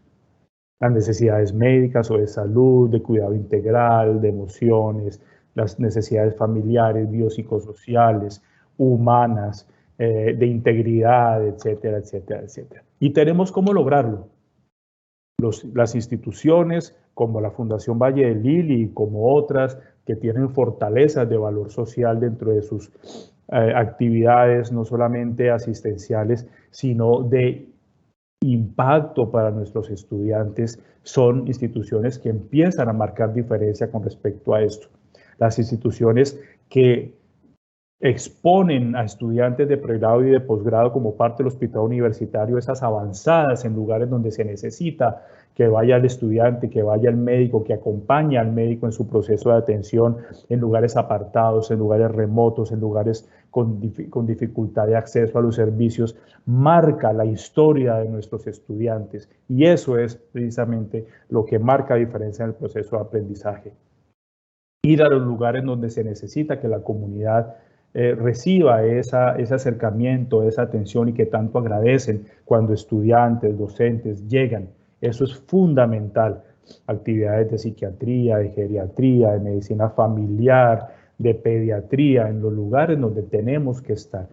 S3: Las necesidades médicas o de salud, de cuidado integral, de emociones, las necesidades familiares, biopsicosociales, humanas, de integridad, etcétera, etcétera, etcétera. Y tenemos cómo lograrlo. Las instituciones como la Fundación Valle del Lili y como otras que tienen fortalezas de valor social dentro de sus actividades, no solamente asistenciales, sino de impacto para nuestros estudiantes, son instituciones que empiezan a marcar diferencia con respecto a esto. Las instituciones que exponen a estudiantes de pregrado y de posgrado como parte del hospital universitario esas avanzadas en lugares donde se necesita que vaya el estudiante, que vaya el médico, que acompañe al médico en su proceso de atención, en lugares apartados, en lugares remotos, en lugares con dificultad de acceso a los servicios, marca la historia de nuestros estudiantes. Y eso es precisamente lo que marca diferencia en el proceso de aprendizaje. Ir a los lugares donde se necesita que la comunidad reciba ese acercamiento, esa atención y que tanto agradecen cuando estudiantes, docentes llegan. Eso es fundamental. Actividades de psiquiatría, de geriatría, de medicina familiar, de pediatría, en los lugares donde tenemos que estar.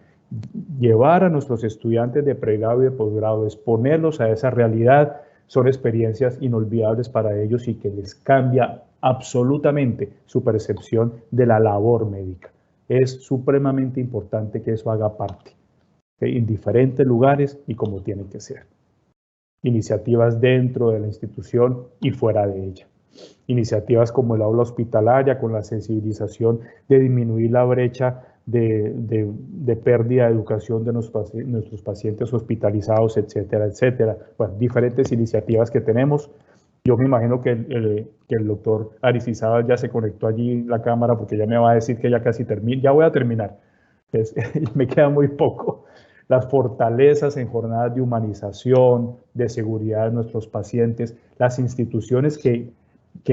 S3: llevar a nuestros estudiantes de pregrado y de posgrado, exponerlos a esa realidad, son experiencias inolvidables para ellos y que les cambia absolutamente su percepción de la labor médica. Es supremamente importante que eso haga parte, en diferentes lugares y como tiene que ser. Iniciativas dentro de la institución y fuera de ella. Iniciativas como el aula hospitalaria con la sensibilización de disminuir la brecha de pérdida de educación de nuestros pacientes hospitalizados, etcétera, etcétera. Bueno, diferentes iniciativas que tenemos. Yo me imagino que el doctor Aristizábal ya se conectó allí la cámara porque ya me va a decir que ya casi termina. Ya voy a terminar. Entonces, me queda muy poco. Las fortalezas en jornadas de humanización, de seguridad de nuestros pacientes, las instituciones que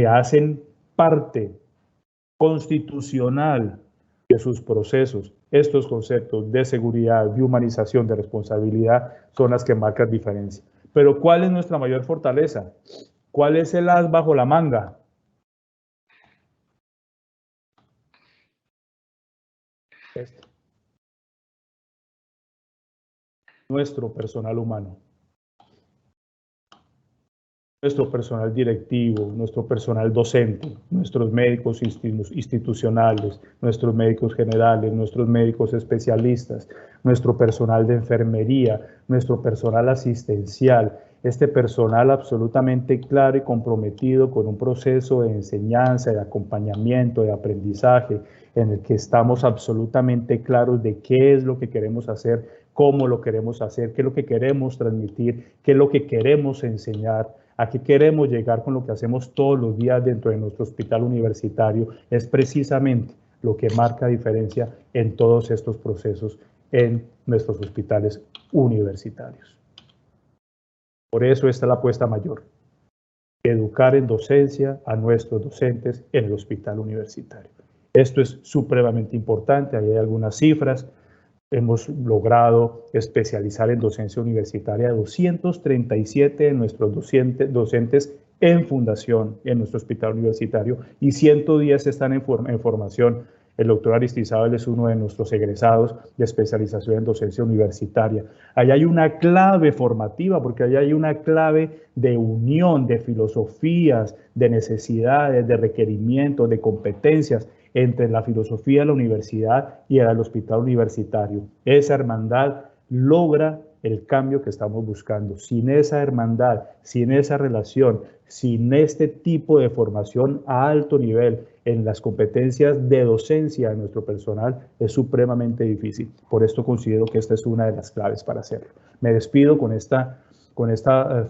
S3: hacen parte constitucional de sus procesos. Estos conceptos de seguridad, de humanización, de responsabilidad son las que marcan diferencia. Pero ¿cuál es nuestra mayor fortaleza? ¿Cuál es el as bajo la manga? Nuestro personal humano. Nuestro personal directivo, nuestro personal docente, nuestros médicos institucionales, nuestros médicos generales, nuestros médicos especialistas, nuestro personal de enfermería, nuestro personal asistencial, este personal absolutamente claro y comprometido con un proceso de enseñanza, de acompañamiento, de aprendizaje, en el que estamos absolutamente claros de qué es lo que queremos hacer, cómo lo queremos hacer, qué es lo que queremos transmitir, qué es lo que queremos enseñar, a qué queremos llegar con lo que hacemos todos los días dentro de nuestro hospital universitario, es precisamente lo que marca diferencia en todos estos procesos en nuestros hospitales universitarios. Por eso esta es la apuesta mayor, educar en docencia a nuestros docentes en el hospital universitario. Esto es supremamente importante, ahí hay algunas cifras. Hemos logrado especializar en docencia universitaria a 237 de nuestros docentes en fundación en nuestro hospital universitario y 110 están en formación. El doctor Aristizábal es uno de nuestros egresados de especialización en docencia universitaria. Ahí hay una clave formativa, porque ahí hay una clave de unión, de filosofías, de necesidades, de requerimientos, de competencias entre la filosofía de la universidad y el hospital universitario. Esa hermandad logra el cambio que estamos buscando. Sin esa hermandad, sin esa relación, sin este tipo de formación a alto nivel en las competencias de docencia de nuestro personal, es supremamente difícil. Por esto considero que esta es una de las claves para hacerlo. Me despido con esta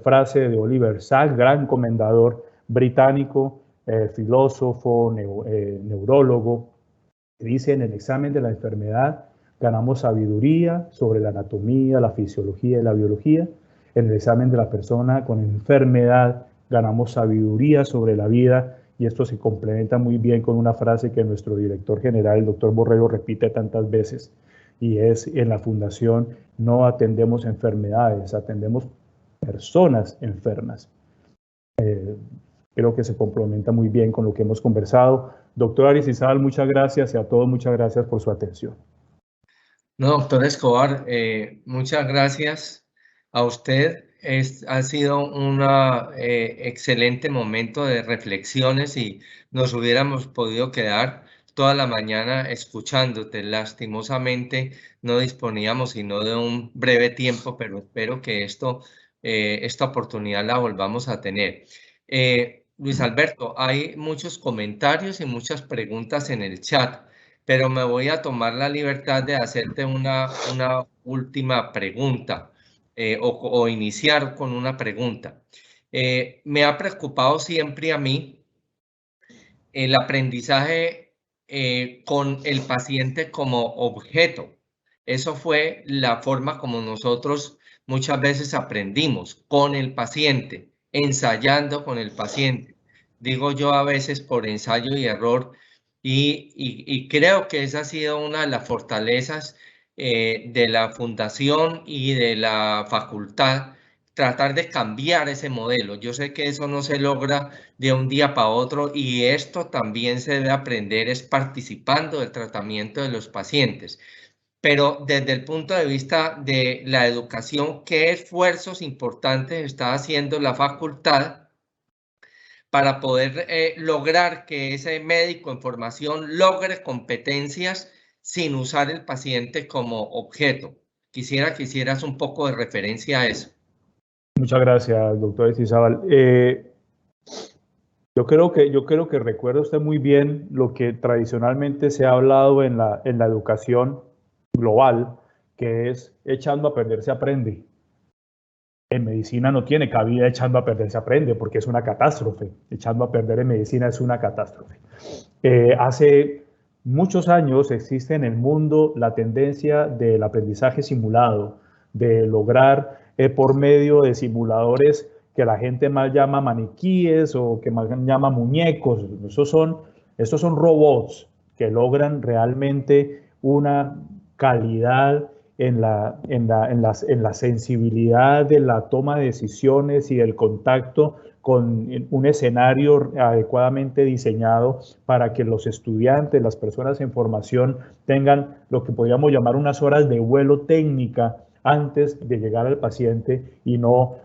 S3: frase de Oliver Sacks, gran comendador británico, filósofo, neurólogo, que dice: en el examen de la enfermedad ganamos sabiduría sobre la anatomía, la fisiología y la biología. En el examen de la persona con enfermedad ganamos sabiduría sobre la vida, y esto se complementa muy bien con una frase que nuestro director general, el doctor Borrero, repite tantas veces, y es: en la fundación no atendemos enfermedades, atendemos personas enfermas. Creo que se complementa muy bien con lo que hemos conversado. Doctor Aristizábal, muchas gracias, y a todos muchas gracias por su atención.
S1: No, doctor Escobar, muchas gracias a usted. Ha sido un excelente momento de reflexiones y nos hubiéramos podido quedar toda la mañana escuchándote. Lastimosamente no disponíamos sino de un breve tiempo, pero espero que esta oportunidad la volvamos a tener. Luis Alberto, hay muchos comentarios y muchas preguntas en el chat, pero me voy a tomar la libertad de hacerte una última pregunta o iniciar con una pregunta. Me ha preocupado siempre a mí el aprendizaje con el paciente como objeto. Eso fue la forma como nosotros muchas veces aprendimos, con el paciente, ensayando con el paciente. Digo yo a veces por ensayo y error, y creo que esa ha sido una de las fortalezas de la fundación y de la facultad, tratar de cambiar ese modelo. Yo sé que eso no se logra de un día para otro, y esto también se debe aprender es participando del tratamiento de los pacientes. pero desde el punto de vista de la educación, ¿qué esfuerzos importantes está haciendo la facultad para poder lograr que ese médico en formación logre competencias sin usar el paciente como objeto? Quisiera que hicieras un poco de referencia a eso.
S3: Muchas gracias, doctor Estizabal. Yo creo que recuerda usted muy bien lo que tradicionalmente se ha hablado en la educación global, que es echando a perder se aprende. En medicina no tiene cabida echando a perder se aprende, porque es una catástrofe. Echando a perder en medicina es una catástrofe. Hace muchos años existe en el mundo la tendencia del aprendizaje simulado, de lograr por medio de simuladores que la gente más llama maniquíes o que más llama muñecos. Estos son robots que logran realmente una calidad en la sensibilidad de la toma de decisiones y del contacto con un escenario adecuadamente diseñado para que los estudiantes, las personas en formación, tengan lo que podríamos llamar unas horas de vuelo técnica antes de llegar al paciente y no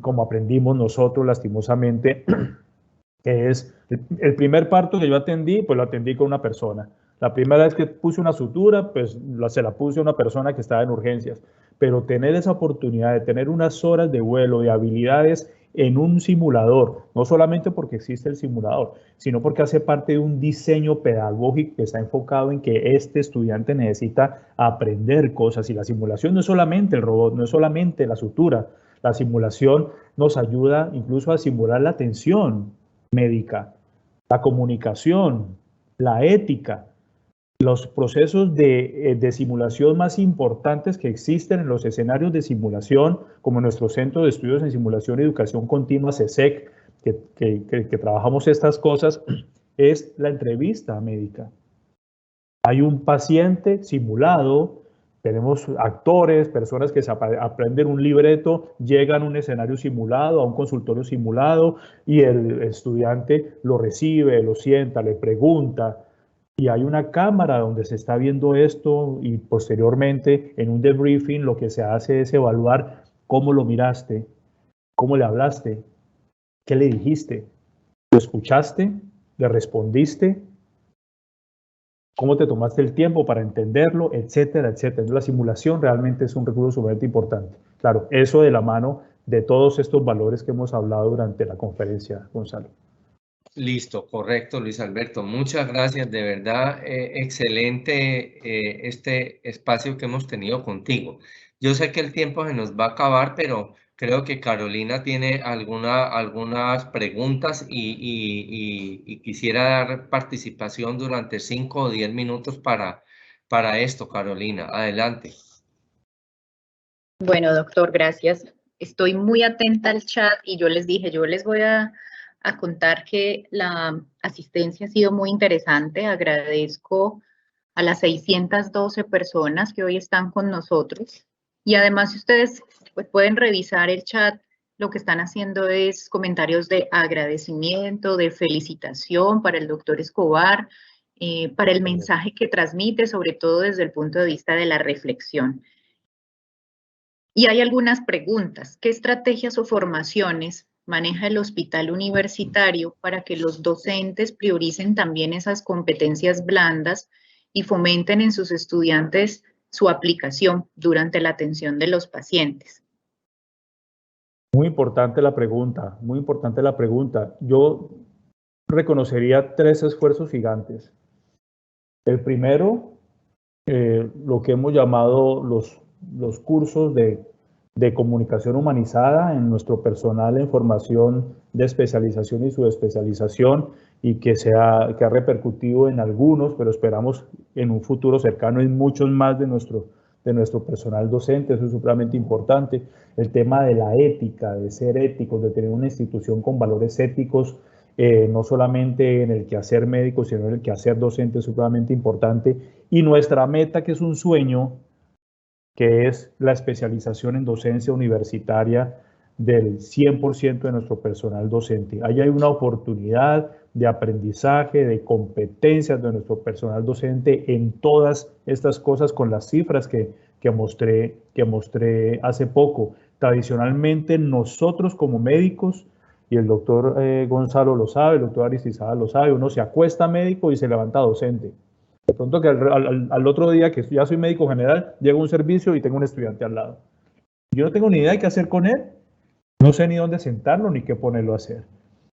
S3: como aprendimos nosotros lastimosamente, que es el primer parto que yo atendí, pues lo atendí con una persona. La primera vez que puse una sutura, pues se la puse a una persona que estaba en urgencias. Pero tener esa oportunidad de tener unas horas de vuelo, de habilidades en un simulador, no solamente porque existe el simulador, sino porque hace parte de un diseño pedagógico que está enfocado en que este estudiante necesita aprender cosas. Y la simulación no es solamente el robot, no es solamente la sutura. La simulación nos ayuda incluso a simular la atención médica, la comunicación, la ética. Los procesos de simulación más importantes que existen en los escenarios de simulación, como nuestro Centro de Estudios en Simulación y Educación Continua, CESEC, que trabajamos estas cosas, es la entrevista médica. Hay un paciente simulado, tenemos actores, personas que aprenden un libreto, llegan a un escenario simulado, a un consultorio simulado, y el estudiante lo recibe, lo sienta, le pregunta, y hay una cámara donde se está viendo esto y posteriormente en un debriefing lo que se hace es evaluar cómo lo miraste, cómo le hablaste, qué le dijiste, lo escuchaste, le respondiste, cómo te tomaste el tiempo para entenderlo, etcétera, etcétera. La simulación realmente es un recurso sumamente importante. Claro, eso de la mano de todos estos valores que hemos hablado durante la conferencia, Gonzalo.
S1: Listo, correcto, Luis Alberto. Muchas gracias, de verdad, excelente este espacio que hemos tenido contigo. Yo sé que el tiempo se nos va a acabar, pero creo que Carolina tiene algunas preguntas y quisiera dar participación durante 5 o 10 minutos para esto, Carolina. Adelante.
S4: Bueno, doctor, gracias. Estoy muy atenta al chat y yo les dije, yo les voy a contar que la asistencia ha sido muy interesante. Agradezco a las 612 personas que hoy están con nosotros. Y además, si ustedes pues, pueden revisar el chat, lo que están haciendo es comentarios de agradecimiento, de felicitación para el doctor Escobar, para el mensaje que transmite, sobre todo desde el punto de vista de la reflexión. Y hay algunas preguntas. ¿Qué estrategias o formaciones maneja el hospital universitario para que los docentes prioricen también esas competencias blandas y fomenten en sus estudiantes su aplicación durante la atención de los pacientes?
S3: Muy importante la pregunta, muy importante la pregunta. Yo reconocería 3 esfuerzos gigantes. El primero, lo que hemos llamado los cursos de comunicación humanizada en nuestro personal en formación de especialización y subespecialización, y que ha repercutido en algunos, pero esperamos en un futuro cercano en muchos más de nuestro personal docente. Eso es supremamente importante. El tema de la ética, de ser éticos, de tener una institución con valores éticos, no solamente en el quehacer médico, sino en el quehacer docente, es supremamente importante. Y nuestra meta, que es un sueño, que es la especialización en docencia universitaria del 100% de nuestro personal docente. Ahí hay una oportunidad de aprendizaje, de competencias de nuestro personal docente en todas estas cosas con las cifras que mostré hace poco. Tradicionalmente nosotros como médicos, y el doctor Gonzalo lo sabe, el doctor Aristizábal lo sabe, uno se acuesta médico y se levanta docente. De pronto que al otro día que ya soy médico general, llego a un servicio y tengo un estudiante al lado. Yo no tengo ni idea de qué hacer con él, no sé ni dónde sentarlo ni qué ponerlo a hacer.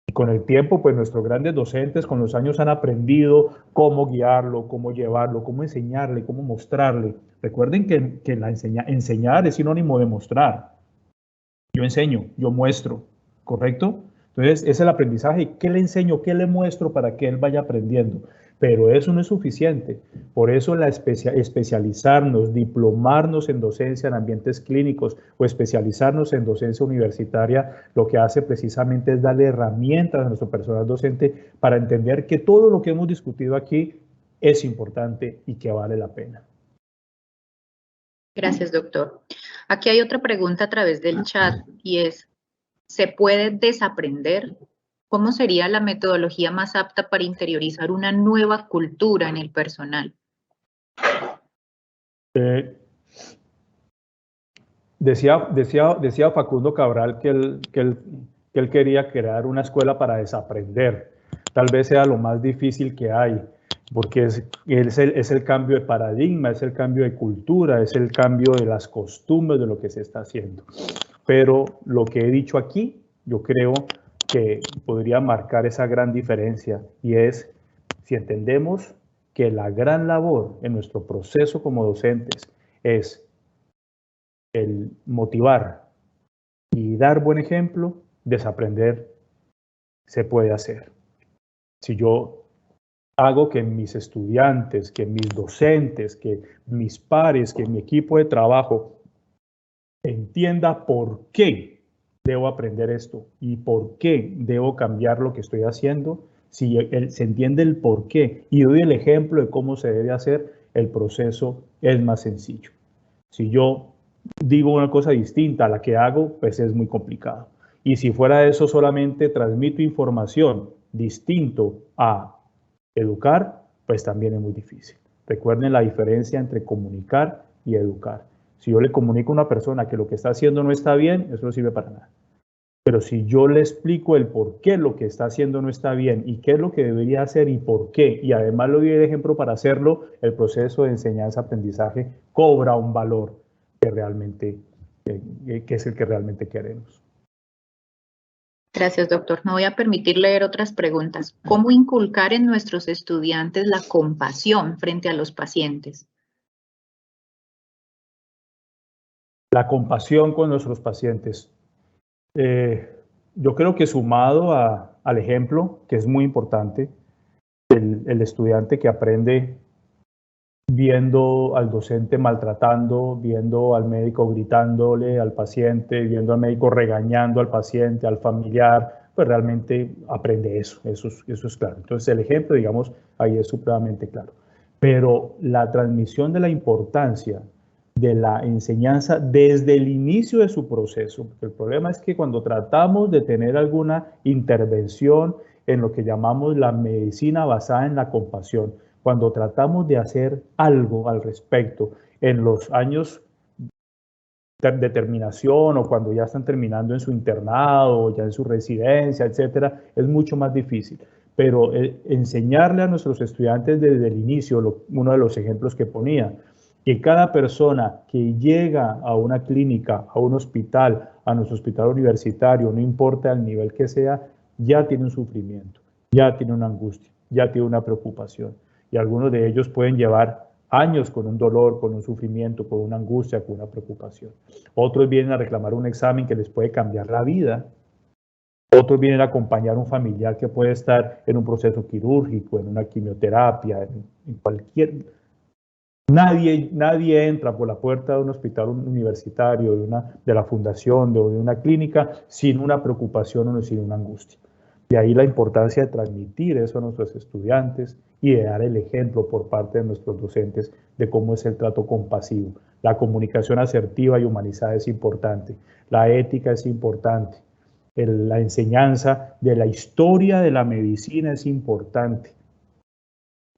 S3: Y con el tiempo, pues nuestros grandes docentes con los años han aprendido cómo guiarlo, cómo llevarlo, cómo enseñarle, cómo mostrarle. Recuerden que enseñar es sinónimo de mostrar. Yo enseño, yo muestro, ¿correcto? Entonces, es el aprendizaje. ¿Qué le enseño? ¿Qué le muestro para que él vaya aprendiendo? Pero eso no es suficiente. Por eso especializarnos, diplomarnos en docencia en ambientes clínicos o especializarnos en docencia universitaria, lo que hace precisamente es darle herramientas a nuestro personal docente para entender que todo lo que hemos discutido aquí es importante y que vale la pena.
S4: Gracias, doctor. Aquí hay otra pregunta a través del chat y es, ¿se puede desaprender? ¿Cómo sería la metodología más apta para interiorizar una nueva cultura en el personal?
S3: Decía Facundo Cabral que él quería crear una escuela para desaprender. Tal vez sea lo más difícil que hay, porque es el cambio de paradigma, es el cambio de cultura, es el cambio de las costumbres de lo que se está haciendo. Pero lo que he dicho aquí, yo creo que podría marcar esa gran diferencia, y es si entendemos que la gran labor en nuestro proceso como docentes es el motivar y dar buen ejemplo, desaprender se puede hacer. Si yo hago que mis estudiantes, que mis docentes, que mis pares, que mi equipo de trabajo entienda por qué debo aprender esto y por qué debo cambiar lo que estoy haciendo, si se entiende el por qué y doy el ejemplo de cómo se debe hacer, el proceso es más sencillo. Si yo digo una cosa distinta a la que hago, pues es muy complicado. Y si fuera eso solamente transmito información distinto a educar, pues también es muy difícil. Recuerden la diferencia entre comunicar y educar. Si yo le comunico a una persona que lo que está haciendo no está bien, eso no sirve para nada. Pero si yo le explico el por qué lo que está haciendo no está bien y qué es lo que debería hacer y por qué, y además le doy el ejemplo para hacerlo, el proceso de enseñanza-aprendizaje cobra un valor que es el que realmente queremos.
S4: Gracias, doctor. Me voy a permitir leer otras preguntas. ¿Cómo inculcar en nuestros estudiantes la compasión frente a los pacientes?
S3: La compasión con nuestros pacientes. Yo creo que sumado al ejemplo, que es muy importante, el estudiante que aprende viendo al docente maltratando, viendo al médico gritándole al paciente, viendo al médico regañando al paciente, al familiar, pues realmente aprende eso es claro. Entonces el ejemplo, digamos, ahí es supremamente claro. Pero la transmisión de la importancia de la enseñanza desde el inicio de su proceso, porque el problema es que cuando tratamos de tener alguna intervención en lo que llamamos la medicina basada en la compasión, cuando tratamos de hacer algo al respecto en los años de terminación o cuando ya están terminando en su internado o ya en su residencia, etcétera, es mucho más difícil. Pero enseñarle a nuestros estudiantes desde el inicio, uno de los ejemplos que ponía, que cada persona que llega a una clínica, a un hospital, a nuestro hospital universitario, no importa el nivel que sea, ya tiene un sufrimiento, ya tiene una angustia, ya tiene una preocupación. Y algunos de ellos pueden llevar años con un dolor, con un sufrimiento, con una angustia, con una preocupación. Otros vienen a reclamar un examen que les puede cambiar la vida. Otros vienen a acompañar a un familiar que puede estar en un proceso quirúrgico, en una quimioterapia, en cualquier... Nadie entra por la puerta de un hospital universitario, de la fundación, de una clínica, sin una preocupación o sin una angustia. De ahí la importancia de transmitir eso a nuestros estudiantes y de dar el ejemplo por parte de nuestros docentes de cómo es el trato compasivo. La comunicación asertiva y humanizada es importante. La ética es importante. La enseñanza de la historia de la medicina es importante.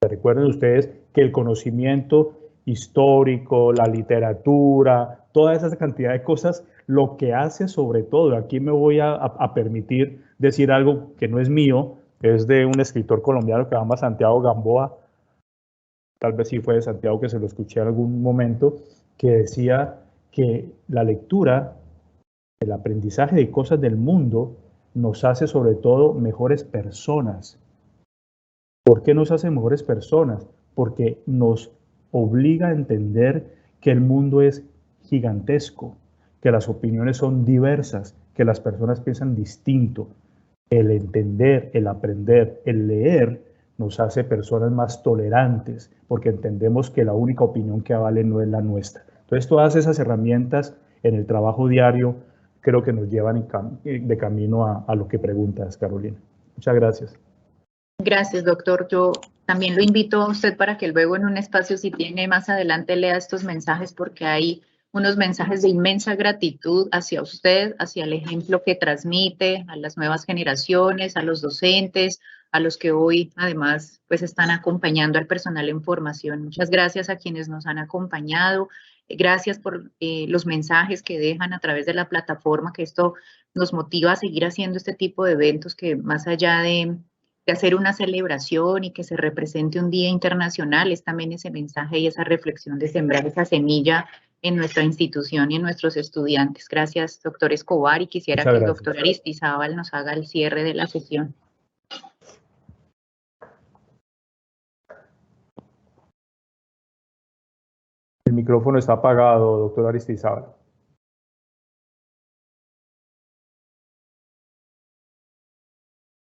S3: Recuerden ustedes que el conocimiento histórico, la literatura, toda esa cantidad de cosas, lo que hace sobre todo, aquí me voy a permitir decir algo que no es mío, es de un escritor colombiano que se llama Santiago Gamboa, tal vez sí fue de Santiago que se lo escuché en algún momento, que decía que la lectura, el aprendizaje de cosas del mundo, nos hace sobre todo mejores personas. ¿Por qué nos hace mejores personas? Porque nos obliga a entender que el mundo es gigantesco, que las opiniones son diversas, que las personas piensan distinto. El entender, el aprender, el leer nos hace personas más tolerantes, porque entendemos que la única opinión que vale no es la nuestra. Entonces, todas esas herramientas en el trabajo diario creo que nos llevan de camino a lo que preguntas, Carolina. Muchas gracias.
S4: Gracias, doctor. Yo también lo invito a usted para que luego en un espacio, si tiene más adelante, lea estos mensajes, porque hay unos mensajes de inmensa gratitud hacia usted, hacia el ejemplo que transmite a las nuevas generaciones, a los docentes, a los que hoy además pues están acompañando al personal en formación. Muchas gracias a quienes nos han acompañado. Gracias por los mensajes que dejan a través de la plataforma, que esto nos motiva a seguir haciendo este tipo de eventos que más allá de hacer una celebración y que se represente un día internacional, es también ese mensaje y esa reflexión de sembrar esa semilla en nuestra institución y en nuestros estudiantes. Gracias, doctor Escobar, y quisiera que el doctor Aristizábal nos haga el cierre de la sesión.
S3: El micrófono está apagado, doctor Aristizábal.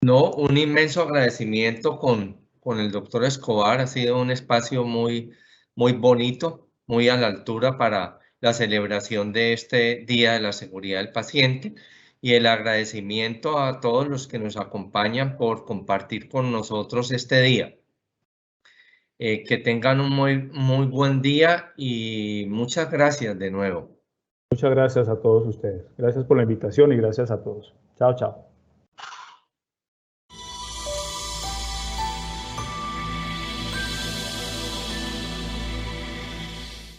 S1: No, un inmenso agradecimiento con el doctor Escobar. Ha sido un espacio muy bonito, muy a la altura para la celebración de este Día de la Seguridad del Paciente, y el agradecimiento a todos los que nos acompañan por compartir con nosotros este día. Que tengan un muy buen día y muchas gracias de nuevo.
S3: Muchas gracias a todos ustedes. Gracias por la invitación y gracias a todos. Chao, chao.